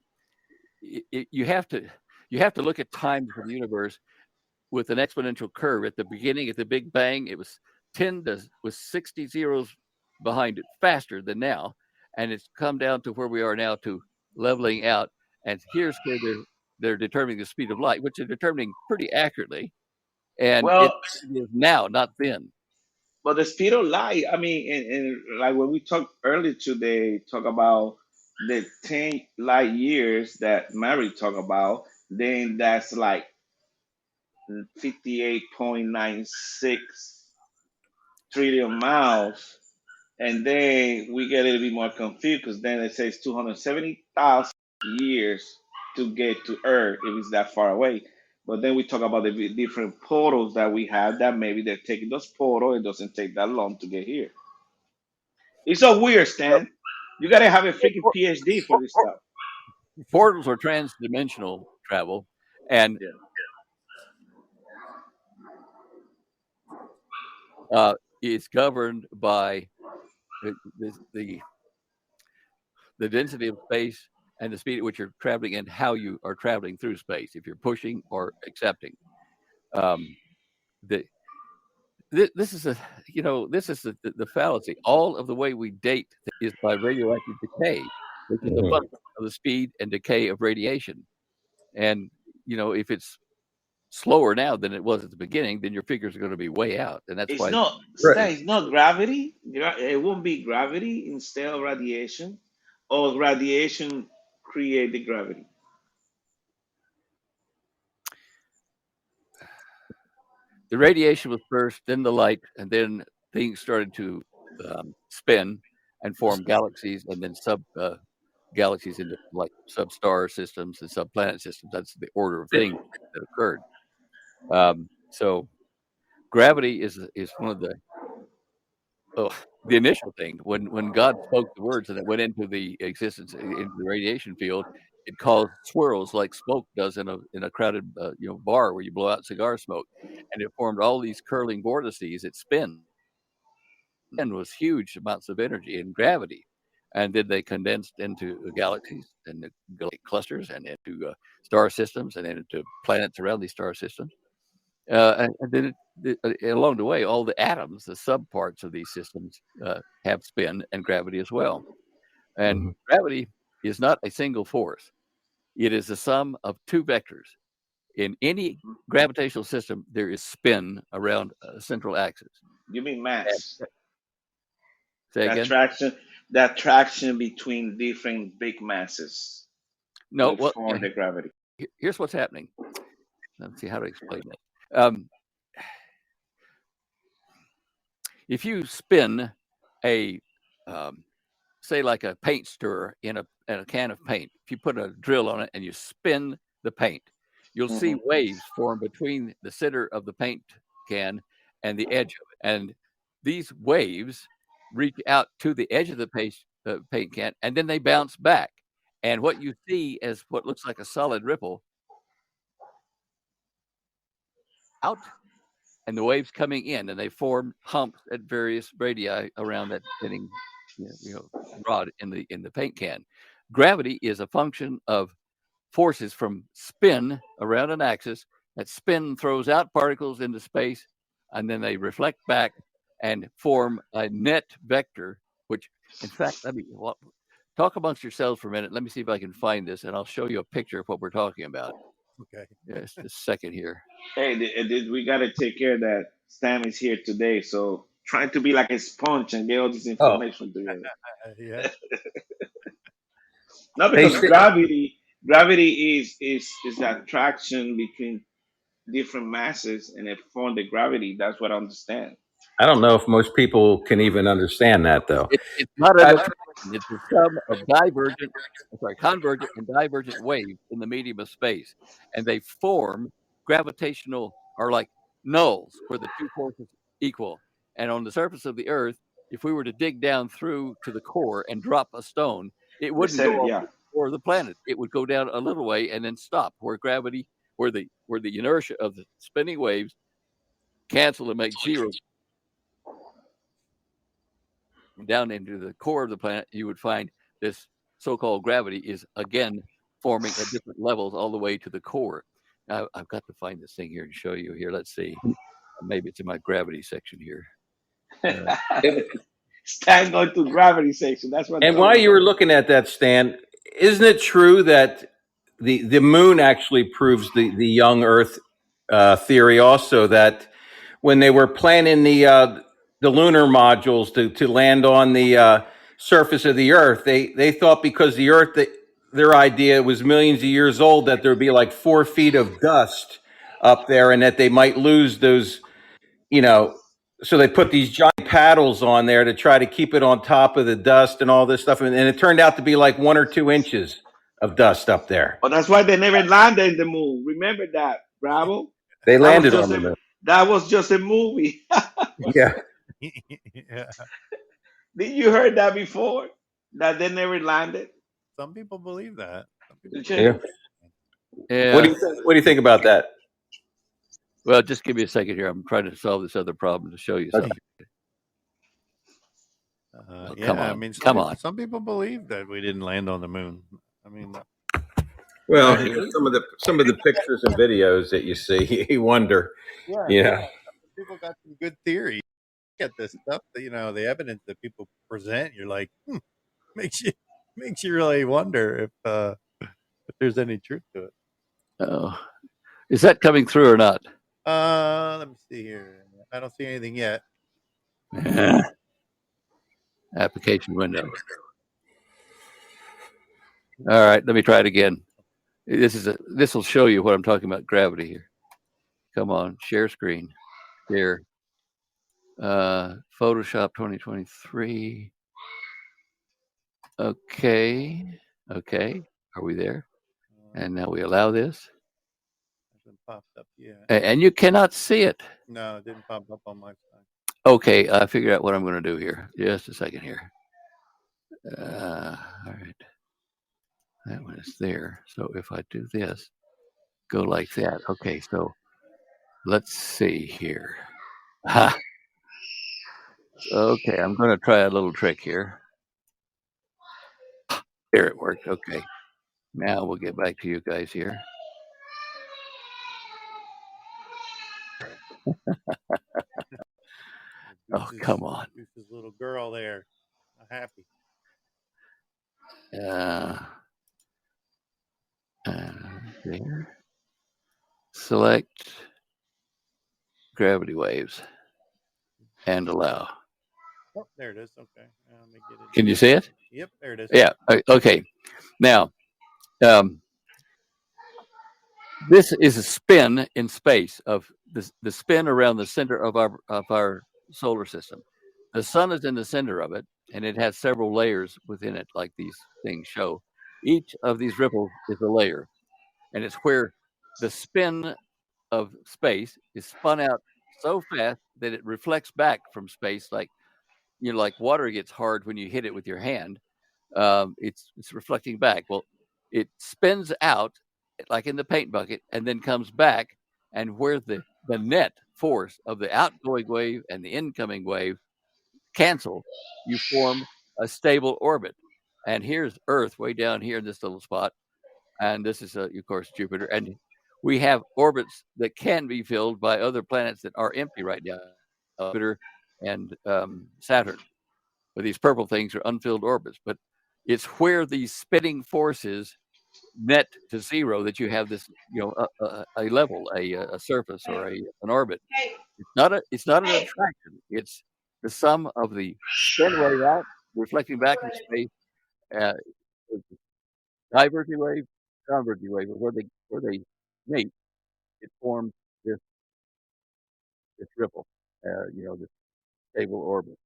have to look at time for the universe with an exponential curve. At the beginning, at the Big Bang, it was 10 with 60 zeros behind it faster than now. And it's come down to where we are now to leveling out. And here's where they're determining the speed of light, which they're determining pretty accurately. and Well, it is now, not then. but the speed of light, I mean, and like when we talked earlier today, talk about the 10 light years that Mary talked about, then that's like 58.96 trillion miles. And then we get a little bit more confused because then it says 270,000 years to get to Earth if it's that far away. But then we talk about the different portals that we have that maybe they're taking those portals. It doesn't take that long to get here. It's so weird, Stan. You gotta have a freaking PhD for this stuff. Portals are transdimensional travel, and it's governed by the density of space and the speed at which you're traveling and how you are traveling through space, if you're pushing or accepting. This is the fallacy. All of the way we date is by radioactive decay, which is a function of the speed and decay of radiation. And if it's slower now than it was at the beginning, then your figures are going to be way out, and that's It's why. not, Stan, it's not gravity. It won't be gravity instead of radiation, or radiation create the gravity. The radiation was first, then the light, and then things started to spin and form galaxies, and then sub galaxies into like sub-star systems and sub-planet systems. That's the order of things that occurred. So gravity is one of the initial thing. When God spoke the words and it went into the existence, into the radiation field, it caused swirls like smoke does in a crowded bar where you blow out cigar smoke, and it formed all these curling vortices. It spin and was huge amounts of energy and gravity, and then they condensed into galaxies and galactic clusters and into star systems and into planets around these star systems. And then along the way, all the atoms, the subparts of these systems, have spin and gravity as well. And gravity is not a single force. It is the sum of two vectors. In any gravitational system, there is spin around a central axis. You mean mass? Say again? That traction between different big masses. No, well, form the gravity. Here's what's happening. Let's see how to explain that. If you spin a say like a paint stirrer in a can of paint, if you put a drill on it and you spin the paint, you'll see waves form between the center of the paint can and the edge of it. And these waves reach out to the edge of the paint can, and then they bounce back. And what you see is what looks like a solid ripple out, and the waves coming in, and they form humps at various radii around that spinning rod in the paint can. Gravity is a function of forces from spin around an axis. That spin throws out particles into space, and then they reflect back and form a net vector, which, in fact, talk amongst yourselves for a minute. Let me see if I can find this, and I'll show you a picture of what we're talking about. Okay. Just a second here. Hey, we got to take care of that. Stan is here today, so trying to be like a sponge and get all this information together. Yeah. Not because gravity is that attraction between different masses, and it formed the gravity. That's what I understand. I don't know if most people can even understand that, though. It's not an attraction. It's the sum of convergent and divergent waves in the medium of space, and they form gravitational, or like nulls, where the two forces equal. And on the surface of the Earth, if we were to dig down through to the core and drop a stone, it wouldn't go over the core of the planet. It would go down a little way and then stop, where gravity, where the inertia of the spinning waves cancel and make zero. Down into the core of the planet, you would find this so-called gravity is again forming at different levels all the way to the core. Now, I've got to find this thing here and show you here. Let's see. Maybe it's in my gravity section here. Stan going to gravity section. That's what. And while you were looking at that, Stan, isn't it true that the moon actually proves the young Earth theory also that when they were planning the lunar modules to land on the surface of the Earth, they thought because the Earth, their idea was millions of years old, that there'd be like 4 feet of dust up there, and that they might lose those, you know. So they put these giant paddles on there to try to keep it on top of the dust and all this stuff, and it turned out to be like 1 or 2 inches of dust up there. But that's why they never landed in the moon. Remember that, Bravo? They That was landed just on the a moon. that was just a movie. Yeah. Yeah. Did you heard that before? That they never landed. Some people believe that. Some people Yeah. Yeah. What do you think about that? Well, just give me a second here. I'm trying to solve this other problem to show you something. Yeah, come on. I mean, Come on. some people believe that we didn't land on the moon. I mean, Well, some of the pictures and videos that you see, you wonder. Yeah. people got some good theories. Look at this stuff that the evidence that people present. You're like, makes you really wonder if there's any truth to it. Oh, is that coming through or not? Let me see here. I don't see anything yet. Application window. All right, let me try it again. This will show you what I'm talking about. Gravity here. Come on, share screen. Share. Photoshop 2023. Okay. Are we there? And now we allow this. Hasn't popped up yet. And you cannot see it. No, it didn't pop up on my side. Okay, I figured out what I'm going to do here. Just a second here. All right. That one is there. So if I do this, go like that. Okay, so let's see here. Okay, I'm going to try a little trick here. There, it worked. Okay. Now we'll get back to you guys here. Oh, come on. This little girl there. Not happy. There. Select gravity waves and allow. Oh, there it is. Okay. Let me get it. Can you see it? Yep, there it is. Yeah. Okay. Now, this is a spin in space of the spin around the center of our solar system. The sun is in the center of it, and it has several layers within it, like these things show. Each of these ripples is a layer, and it's where the spin of space is spun out so fast that it reflects back from space, like like water gets hard when you hit it with your hand. It's reflecting back. Well, it spins out like in the paint bucket, and then comes back, and where the net force of the outgoing wave and the incoming wave cancel, you form a stable orbit. And here's Earth way down here in this little spot, and this is of course Jupiter, and we have orbits that can be filled by other planets that are empty right now, Jupiter and Saturn. But these purple things are unfilled orbits. But it's where these spinning forces net to zero that you have this, a level, a surface, or an orbit. It's not an attraction. It's the sum of the spin wave out, reflecting back in space, diverging wave, converging wave, where they meet, it forms this ripple, this stable orbit,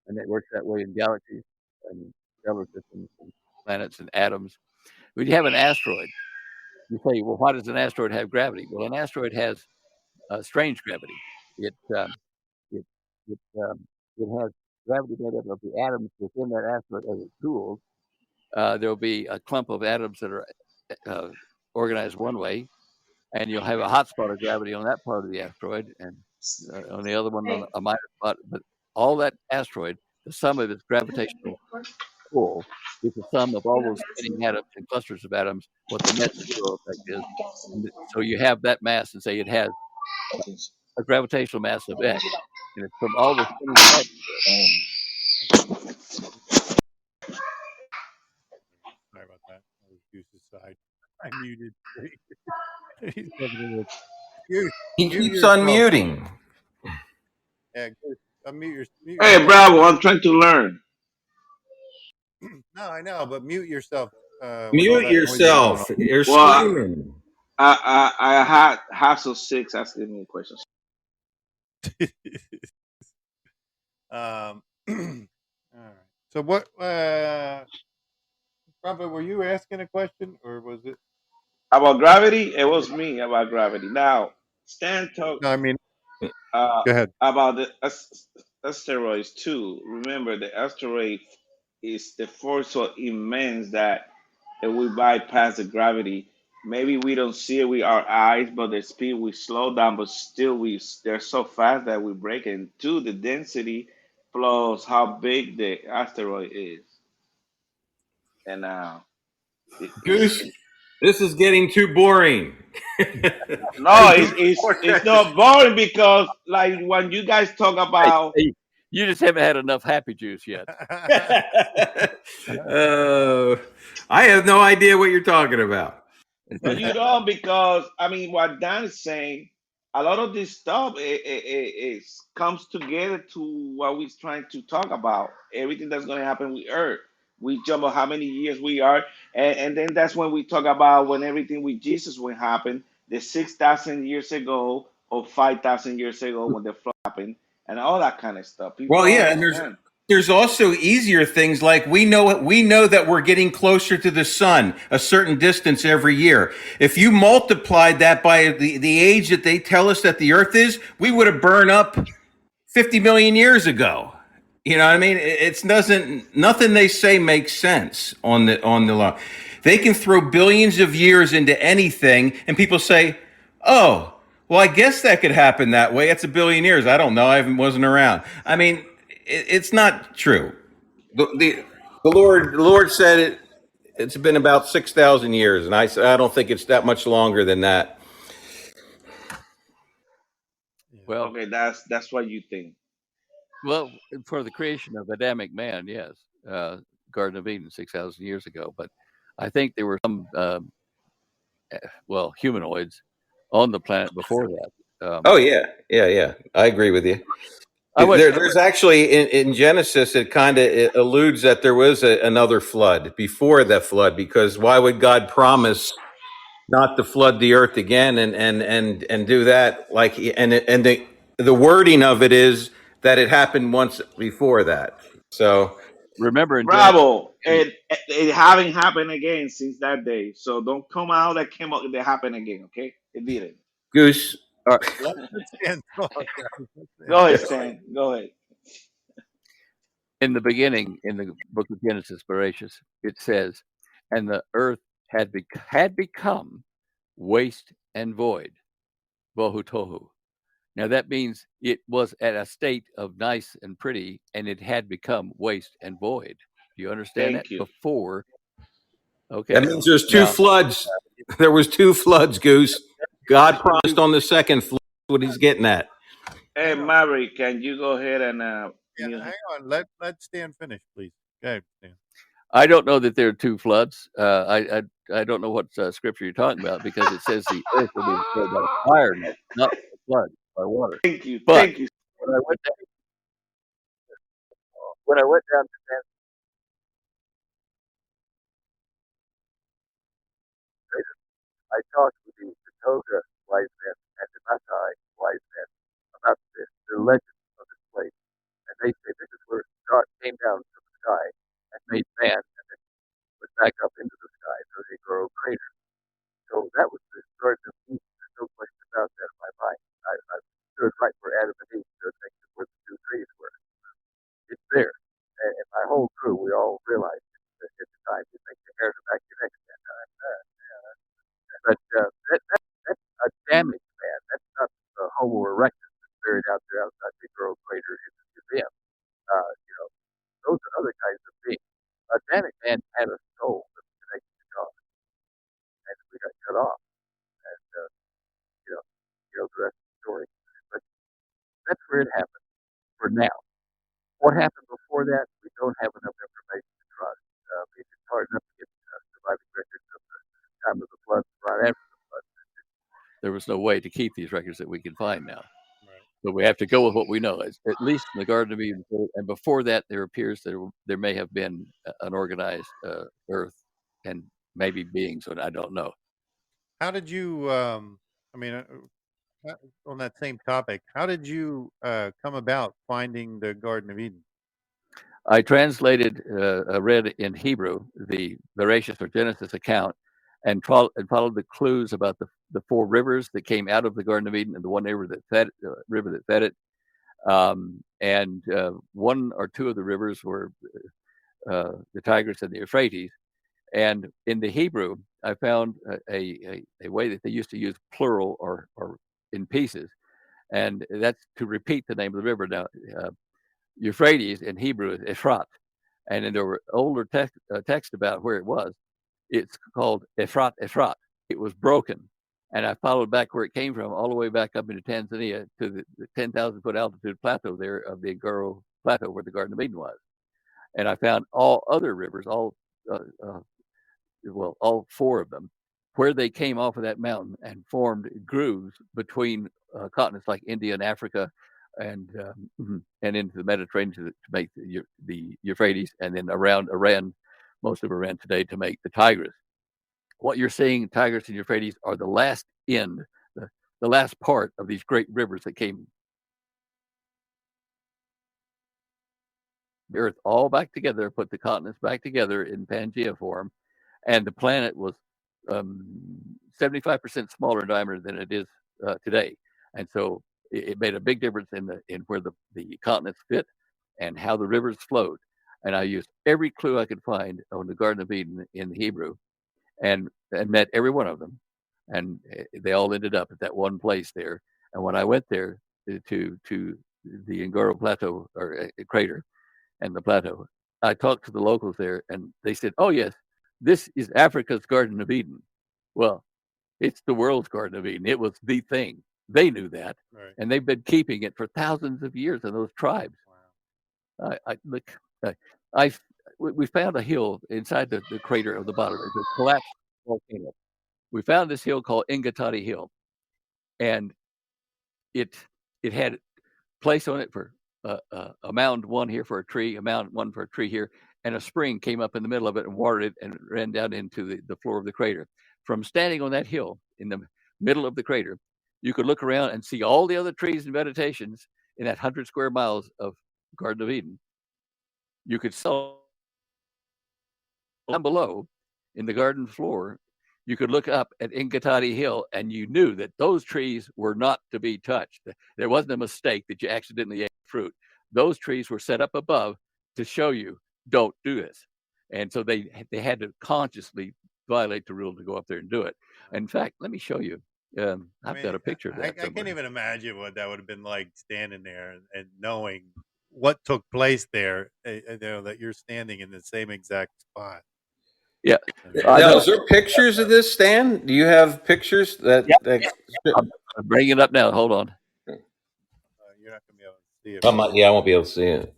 and it works that way in galaxies and stellar systems and planets and atoms. When you have an asteroid, you say, well, why does an asteroid have gravity? Well, an asteroid has strange gravity. It has gravity made up of the atoms within that asteroid as it cools. There will be a clump of atoms that are organized one way, and you'll have a hot spot of gravity on that part of the asteroid, and on the other one on a minor spot. But all that asteroid, the sum of its gravitational pull, is the sum of all those spinning atoms and clusters of atoms, what the net zero effect is. And so you have that mass, and say it has a gravitational mass of X, and it's from all the spinning atoms. Sorry about that. I was Goose's side. I muted. Mute, He mute keeps yourself. unmuting. Yeah, good. Mute Hey, yourself. Bravo, I'm trying to learn. No, I know, but mute yourself when all Mute that noise is going yourself. You're Well, screaming. I had Hassel 6 asking me questions. on. All right. So what? Robert, were you asking a question, or was it? About gravity, it was me about gravity. Now, Stan talked No, I mean, uh, go ahead. about the asteroids too. Remember, the asteroid is the force so immense that if we bypass the gravity, maybe we don't see it with our eyes, but the speed we slow down, but still they're so fast that we break into the density plus how big the asteroid is. And Goose, this is getting too boring. no, it's not boring because like when you guys talk Hey, about hey, you just haven't had enough happy juice yet. I have no idea what you're talking about. no, you don't, because I mean, what Dan is saying, a lot of this stuff comes together to what we're trying to talk about. Everything that's going to happen with Earth. We jump on how many years we are, and then that's when we talk about when everything with Jesus will happen, the 6,000 years ago or 5,000 years ago when the flood happened, and all that kind of stuff. People Well, don't yeah, and understand. there's also easier things like we know that we're getting closer to the sun a certain distance every year. If you multiplied that by the age that they tell us that the Earth is, we would have burned up 50 million years ago. You know what I mean? It's doesn't nothing they say makes sense on the law. They can throw billions of years into anything, and people say, "Oh, well, I guess that could happen that way. It's a billion years. I don't know. Wasn't around." I mean, it's not true. The Lord said it. It's been about 6,000 years, and I don't think it's that much longer than that. Well, Okay, that's what you think. well, for the creation of Adamic man, yes, Garden of Eden 6,000 years ago. But I think there were some, humanoids on the planet before that. Oh yeah. I agree with you. I went. There's actually in Genesis, it kind of alludes that there was another flood before that flood, because why would God promise not to flood the earth again and do that? The wording of it is that it happened once before that. So Remember in Genesis. Bravo. It haven't happened again since that day. So don't come out that came out that happened again, okay? It didn't. Goose, uh, Let Stan talk, guys. Let Stan Go ahead, talk. Stan. Go ahead. in the beginning, in the book of Genesis, Bereshit, it says, "And the earth had become waste and void, bohu tohu." Now that means it was at a state of nice and pretty, and it had become waste and void. Do you understand that? Thank you. Before, that okay. means there's two Now, floods. There was two floods, Goose. God promised on the second flood. What he's getting at. Hey, Hang on. Mary, can you go ahead and Yeah, mute? hang on. Let Stan finish, please. Go ahead, Stan. I don't know that there are two floods. I don't know what scripture you're talking about, because it says the earth will be destroyed by fire, not by flood, by water. Thank you. But Thank you. when I went down to San Francisco, I talked with the Dakota wise men and the Matai wise men about the legend of this place, and they say this is where God came down from the sky and made man, and then went back up into the sky, so they grow crater. So that was the Garden of Eden. There's no question about that in my mind. I stood right where Adam and Eve stood next to where the two trees were. It's there. And my whole crew, we all realized it at the time. You think your hair to back your neck that time. But that's a damage, man. That's not the Homo erectus that's buried out there outside the Grove Crater in the museum. You know, those are other kinds of beings. Adamic man had a soul that was connected to God, and we got cut off. And you know, the rest of the story. But that's where it happened for now. What happened before that, we don't have enough information to trust. It's hard enough to get surviving records of the time of the flood, right after the flood. there was no way to keep these records that we can find now. But we have to go with what we know. At least in the Garden of Eden, and before that, there appears there may have been an organized Earth and maybe beings, and I don't know. How did you? I mean, on that same topic, how did you come about finding the Garden of Eden? I translated, read in Hebrew the Bereshit or Genesis account, and followed the clues about the four rivers that came out of the Garden of Eden, and the one river that fed it. And one or two of the rivers were the Tigris and the Euphrates. And in the Hebrew, I found a way that they used to use plural or in pieces, and that's to repeat the name of the river. Now, Euphrates in Hebrew is Ephrat, and in the older text about where it was, it's called Ephrat. It was broken, and I followed back where it came from, all the way back up into Tanzania to the 10,000 foot altitude plateau there of the Ngoro Plateau where the Garden of Eden was, and I found all other rivers, all four of them, where they came off of that mountain and formed grooves between continents like India and Africa, and into the Mediterranean to make the Euphrates, and then around Iran, most of Iran today, to make the Tigris. What you're seeing, Tigris and Euphrates, are the last end, the last part of these great rivers that came the Earth all back together, put the continents back together in Pangea form, and the planet was 75% smaller in diameter than it is today, and so it made a big difference in where the continents fit and how the rivers flowed. And I used every clue I could find on the Garden of Eden in Hebrew, and met every one of them, and they all ended up at that one place there. And when I went there to the Ngoro Plateau or crater and the plateau, I talked to the locals there, and they said, "Oh yes, this is Africa's Garden of Eden." Well, it's the world's Garden of Eden. It was the thing. They knew that, Right. and they've been keeping it for thousands of years in those tribes. Wow. We found a hill inside the crater of the bottom. It's a collapsed volcano. We found this hill called Ingatati Hill, and it had place on it for a mound one here for a tree, a mound one for a tree here, and a spring came up in the middle of it and watered it and ran down into the floor of the crater. From standing on that hill in the middle of the crater, you could look around and see all the other trees and vegetations in that 100 square miles of Garden of Eden. You could see down below in the garden floor, you could look up at Ingatati Hill, and you knew that those trees were not to be touched. There wasn't a mistake that you accidentally ate fruit. Those trees were set up above to show you, don't do this. And so they had to consciously violate the rule to go up there and do it. In fact, let me show you. I've got a picture of that. I can't even imagine what that would have been like, standing there and knowing what took place there. That you're standing in the same exact spot. Yeah. Now, is there pictures of this, Stan? Do you have pictures that? I'm bringing it up now. Hold on. You're not going to be able to see it. I won't be able to see it.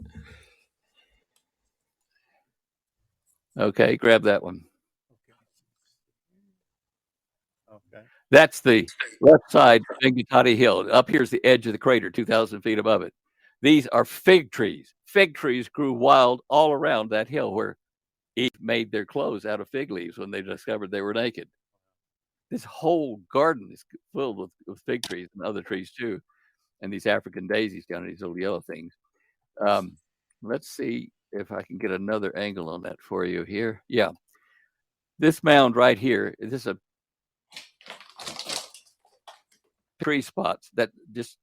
Okay, grab that one. Okay. That's the left side of Ingatati Hill. Up here's the edge of the crater, 2,000 feet above it. These are fig trees. Fig trees grew wild all around that hill where Eve made their clothes out of fig leaves when they discovered they were naked. This whole garden is filled with fig trees and other trees too, and these African daisies down in these little yellow things. Let's see if I can get another angle on that for you here. Yeah. This mound right here, this is a tree spots that just,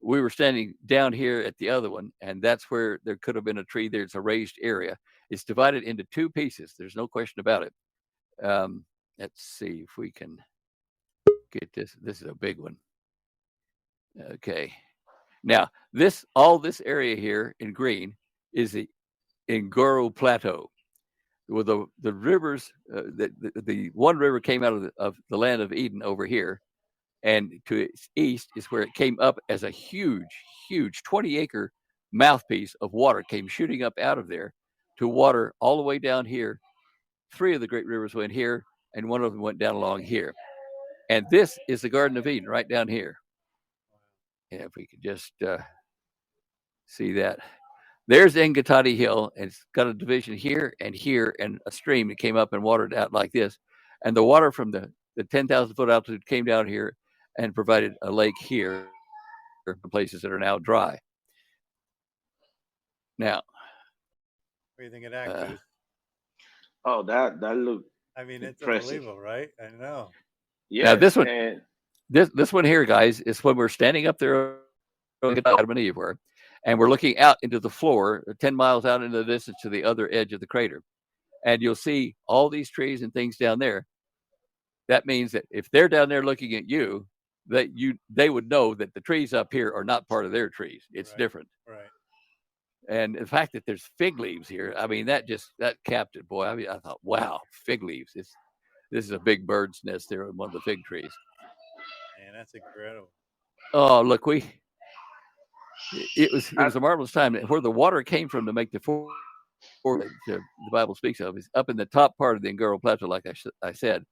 we were standing down here at the other one, and that's where there could have been a tree. There's a raised area. It's divided into two pieces. There's no question about it. Let's see if we can get this. This is a big one. Okay. Now, all this area here in green is the Ngoro Plateau, where the rivers, the one river came out of the land of Eden over here, and to its east is where it came up as a huge 20-acre mouthpiece of water came shooting up out of there to water all the way down here. Three of the great rivers went here, and one of them went down along here. And this is the Garden of Eden right down here. And if we could just see that. There's Engatati Hill, and it's got a division here, and a stream that came up and watered out like this. And the water from the 10,000 foot altitude came down here and provided a lake here for places that are now dry. Now, What do you think of that, Goose? Oh, that looked. I mean, it's impressive. unbelievable, right? I know. Yeah. Now this one, this one here, guys, is when we're standing up there on Adam and Eve were, and we're looking out into the floor, 10 miles out into the distance to the other edge of the crater. And you'll see all these trees and things down there. That means that if they're down there looking at you, they would know that the trees up here are not part of their trees. It's different. Right. And the fact that there's fig leaves here, I mean, that capped it, boy. I mean, I thought, wow, fig leaves. This is a big bird's nest there on one of the fig trees. Man, that's incredible. Oh, look, it was a marvelous time. Where the water came from to make the four that the Bible speaks of is up in the top part of the Ngoro Plateau, like I said.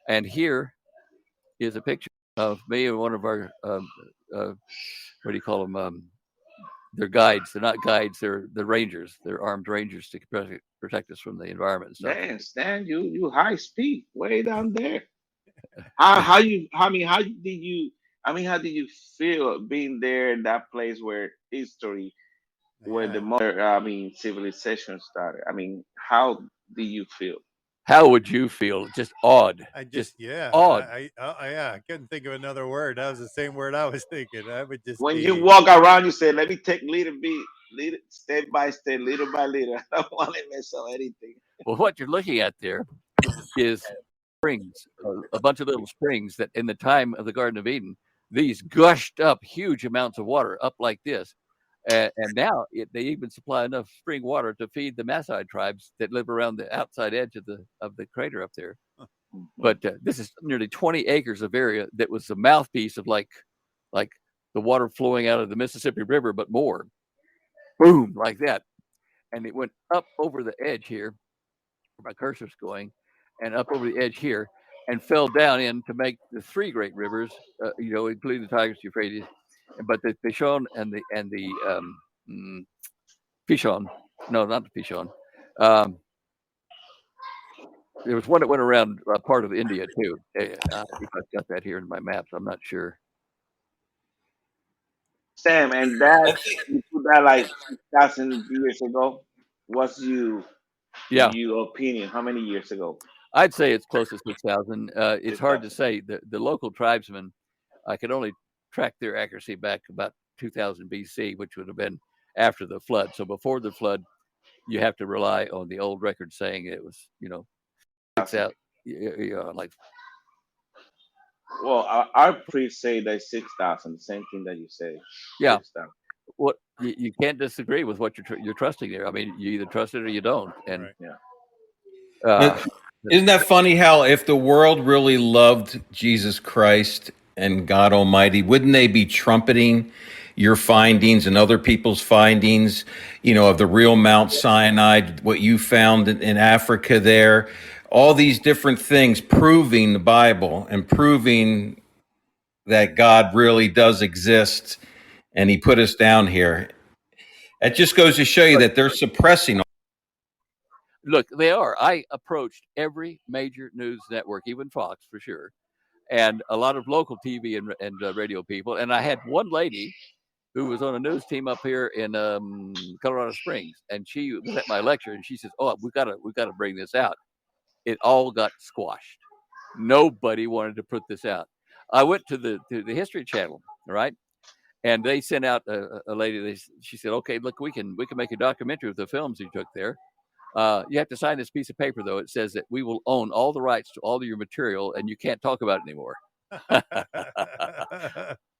And here is a picture of me and one of our, what do you call them? They're guides. They're not guides. They're rangers. They're armed rangers to protect us from the environment and stuff. Man, Stan, you high speed way down there. How did you feel being there in that place where history, where the modern, civilization started? I mean, how do you feel? How would you feel? Just awed. Awed. I couldn't think of another word. That was the same word I was thinking. I would just when you walk around, you say, "Let me take step by step, little by little." I don't want to mess up anything. Well, what you're looking at there is springs, a bunch of little springs that in the time of the Garden of Eden, these gushed up huge amounts of water up like this. And now they even supply enough spring water to feed the Maasai tribes that live around the outside edge of the crater up there. But this is nearly 20 acres of area that was the mouthpiece of like the water flowing out of the Mississippi River, but more. Boom, like that. And it went up over the edge here, where my cursor's going, and up over the edge here, and fell down in to make the three great rivers, including the Tigris, Euphrates, but the Pishon and the Pishon, no, not the Pishon. There was one that went around part of India too. If I've got that here in my maps, I'm not sure. Sam, and that you put that like 6,000 years ago. What's your opinion? How many years ago? I'd say it's close to 6,000. It's hard to say. The local tribesmen, I could only track their accuracy back about 2000 BC, which would have been after the flood. So before the flood, you have to rely on the old record saying it was, it's out, like. Well, our priests say that 6,000. The same thing that you say. Yeah. 6,000. What you can't disagree with what you're trusting there. I mean, you either trust it or you don't. And isn't that funny how if the world really loved Jesus Christ and God Almighty, wouldn't they be trumpeting your findings and other people's findings, of the real Mount Sinai, what you found in Africa there, all these different things proving the Bible and proving that God really does exist and he put us down here. It just goes to show you that they're suppressing. Look, they are. I approached every major news network, even Fox for sure, and a lot of local TV and radio people. And I had one lady who was on a news team up here in Colorado Springs, and she was at my lecture, and she says, "Oh, we gotta bring this out." It all got squashed. Nobody wanted to put this out. I went to the History Channel, right? And they sent out a lady. She said, "Okay, look, we can make a documentary of the films you took there. You have to sign this piece of paper, though. It says that we will own all the rights to all of your material, and you can't talk about it anymore."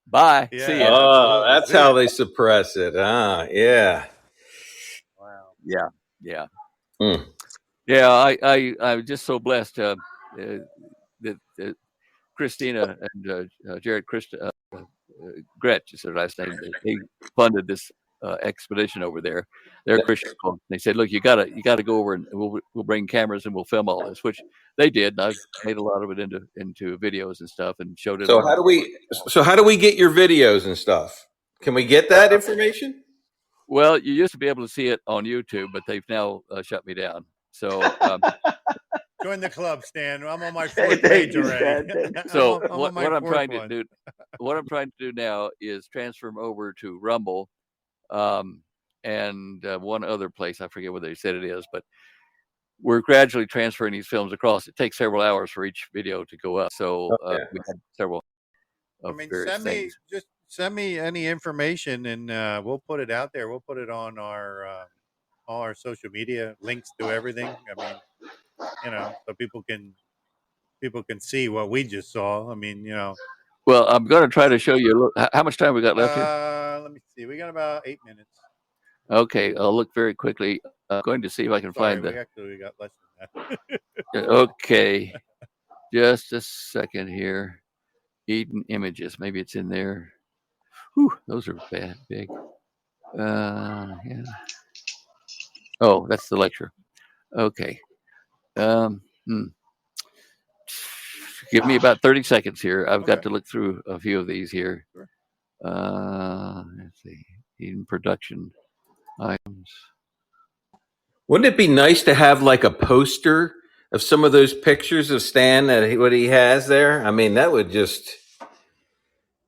Bye. Yeah, see ya. Oh, that's how they suppress it. Yeah. Wow. Yeah. Mm. Yeah, I'm just so blessed that Christina and Jared Gretsch is their last name. They funded this expedition over there. They're Christian folks. They said, "Look, you gotta go over and we'll bring cameras and we'll film all this," which they did. And I've made a lot of it into videos and stuff and showed it. So how do we get your videos and stuff? Can we get that information? Well, you used to be able to see it on YouTube, but they've now shut me down. So join the club, Stan. I'm on my fourth page already. So what I'm trying to do, what I'm trying to do now is transfer them over to Rumble, and one other place. I forget what they said it is, but we're gradually transferring these films across. It takes several hours for each video to go up. So we had several. Send me any information, and we'll put it out there. We'll put it on our all our social media, links to everything. I mean, so people can see what we just saw. I mean, Well, I'm going to try to show you. How much time we got left here? Let me see. We got about 8 minutes. Okay, I'll look very quickly. I'm going to see if I can find we got less than that. Okay, just a second here. Eden Images. Maybe it's in there. Whew, those are big. Yeah. Oh, that's the lecture. Okay. Give me about 30 seconds here. I've got to look through a few of these here. Sure. Let's see. Eden production items. Wouldn't it be nice to have like a poster of some of those pictures of Stan what he has there? I mean, that would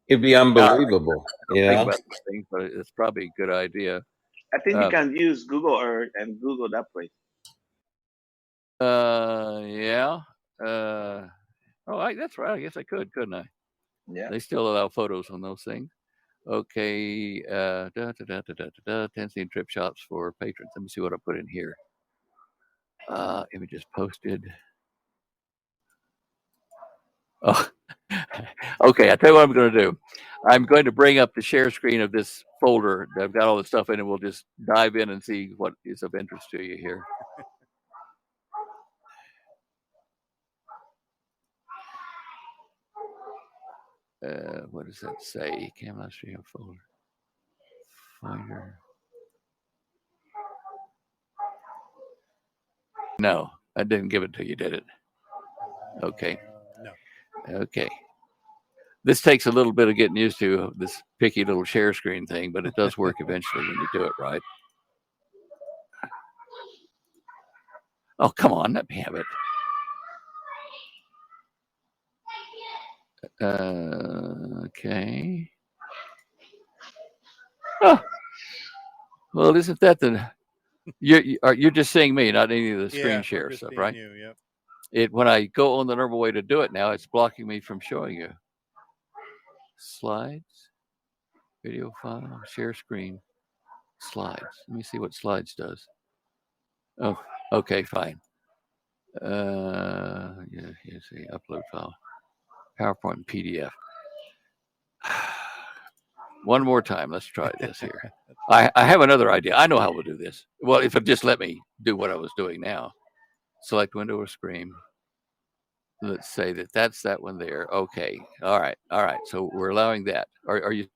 it'd be unbelievable. Think about these things, but it's probably a good idea. I think you can use Google Earth and Google that place. Yeah. That's right. I guess I could, couldn't I? Yeah. They still allow photos on those things. Okay. 10 scene trip shops for patrons. Let me see what I put in here. Images posted. Oh, okay. I tell you what I'm going to do. I'm going to bring up the share screen of this folder. I've got all the stuff in, and we'll just dive in and see what is of interest to you here. What does that say? Camera stream folder. Finder. No, I didn't give it to you, did it? Okay. No. Okay. This takes a little bit of getting used to, this picky little share screen thing, but it does work eventually when you do it right. Oh, come on, let me have it. Okay. Oh. Well, isn't that you're just seeing me, not any of the screen share stuff, right? You, yep. When I go on the normal way to do it now, it's blocking me from showing you. Slides, video file, share screen, slides. Let me see what slides does. Oh, okay, fine. Yeah, you see, upload file, PowerPoint and PDF. One more time. Let's try this here. I have another idea. I know how we'll do this. Well, if it just let me do what I was doing now. Select window or screen. Let's say that's that one there. Okay. All right. So we're allowing that. Are you?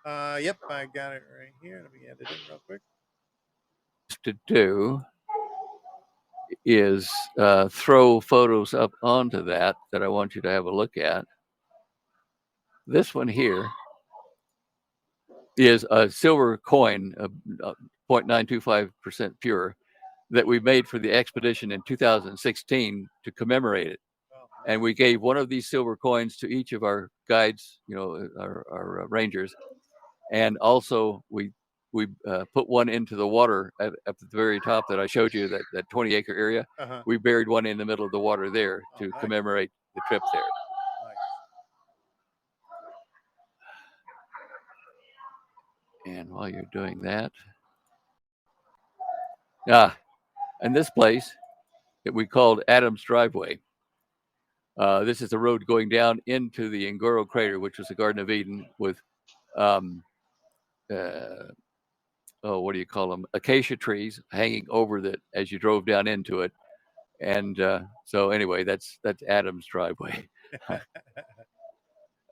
Yep, I got it right here. Let me add it in real quick. To do is throw photos up onto that I want you to have a look at. This one here is a silver coin, 0.925% pure, that we made for the expedition in 2016 to commemorate it. And we gave one of these silver coins to each of our guides, our rangers. And also we put one into the water at the very top that I showed you, that 20-acre area. Uh-huh. We buried one in the middle of the water there to commemorate the trip there. Nice. And while you're doing that, and this place that we called Adam's Driveway. This is the road going down into the Ngoro crater, which was the Garden of Eden, with what do you call them? Acacia trees hanging over that as you drove down into it. And so anyway, that's Adam's Driveway.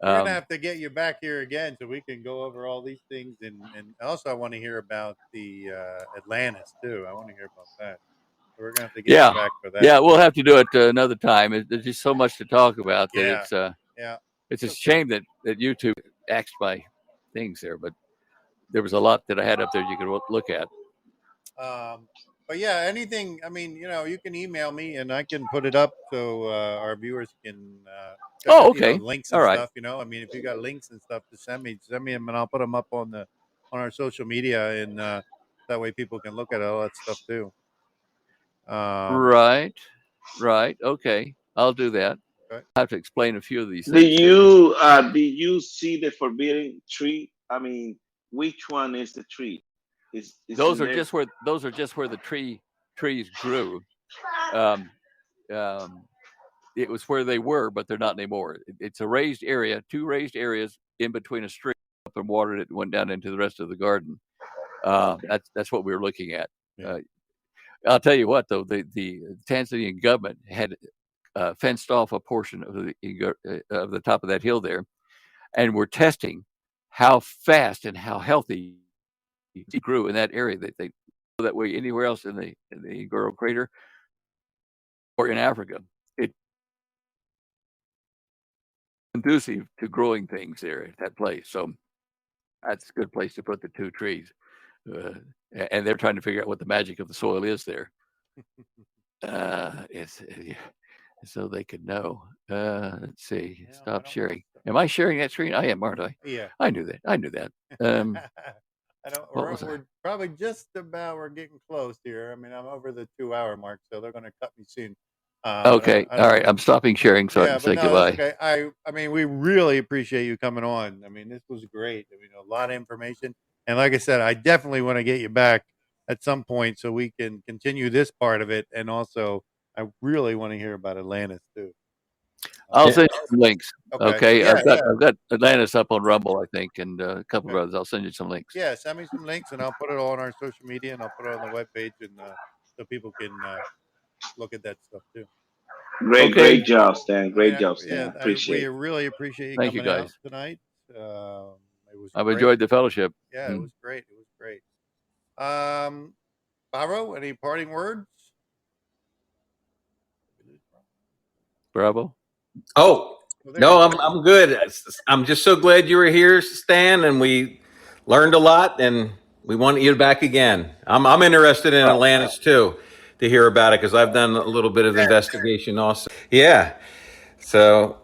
We're gonna have to get you back here again so we can go over all these things, and also I want to hear about the Atlantis too. I want to hear about that. So we're gonna have to get you back for that. Yeah, we'll have to do it another time. There's just so much to talk about that it's a shame that YouTube axed my things there, but there was a lot that I had up there you could look at. But yeah, anything. I mean, you can email me and I can put it up so our viewers can. Okay. Links and stuff. I mean, if you got links and stuff to send me them, and I'll put them up on our social media, and that way people can look at all that stuff too. Right. Okay, I'll do that. Okay. I have to explain a few of these Do things. you see the forbidden tree? I mean, which one is the tree? Those are just where the trees grew. It was where they were, but they're not anymore. It's a raised area, 2 raised areas in between a stream up and water that went down into the rest of the garden. That's what we were looking at. Yeah. I'll tell you what, though, the Tanzanian government had fenced off a portion of the top of that hill there, and were testing how fast and how healthy it grew in that area. They that way anywhere else in the Ngoro crater or in Africa. It's conducive to growing things there at that place. So that's a good place to put the 2 trees. And they're trying to figure out what the magic of the soil is there. So they could know. Let's see. Stop sharing. Am I sharing that screen? I am, aren't I? Yeah. I knew that. I don't. We're probably just about. We're getting close here. I mean, I'm over the 2-hour mark, so they're going to cut me soon. Okay. All right. I'm stopping sharing so I can say goodbye. Okay. I mean, we really appreciate you coming on. I mean, this was great. I mean, a lot of information. And like I said, I definitely want to get you back at some point so we can continue this part of it. And also, I really want to hear about Atlantis too. I'll send you some links. Okay. Yeah, I've got Atlantis up on Rumble, I think, and a couple of others. I'll send you some links. Yeah, send me some links, and I'll put it all on our social media, and I'll put it on the webpage, and so people can look at that stuff too. Great job, Stan. Great job, Stan. Appreciate it. We really appreciate you Thank coming you guys out tonight. I've enjoyed the fellowship. Yeah, it was great. It was great. Barrow, any parting words? Bravo. Oh, no, I'm good. I'm just so glad you were here, Stan, and we learned a lot, and we want you back again. I'm interested in Atlantis too, to hear about it, because I've done a little bit of investigation also. Yeah, so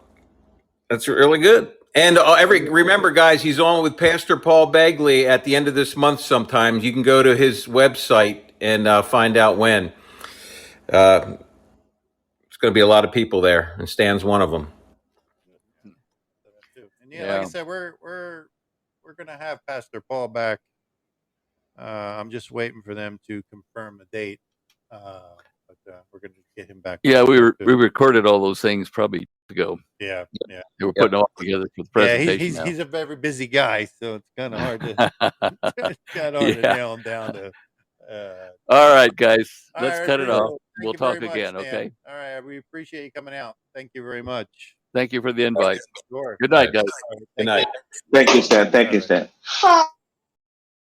that's really good. And remember, guys, he's on with Pastor Paul Bagley at the end of this month. Sometimes you can go to his website and find out when. It's going to be a lot of people there, and Stan's one of them. And like I said, we're going to have Pastor Paul back. I'm just waiting for them to confirm a date, but we're going to get him back. Yeah, we recorded all those things probably ago. Yeah. They were putting it all together for the presentation. Yeah, he's a very busy guy, so it's kind of hard to nail him down to. All right, guys, let's right, cut it off. We'll talk again, much, okay? All right, we appreciate you coming out. Thank you very much. Thank you for the invite. Sure. Good night, guys. Good night. Thank you, Stan. Thank you, Stan.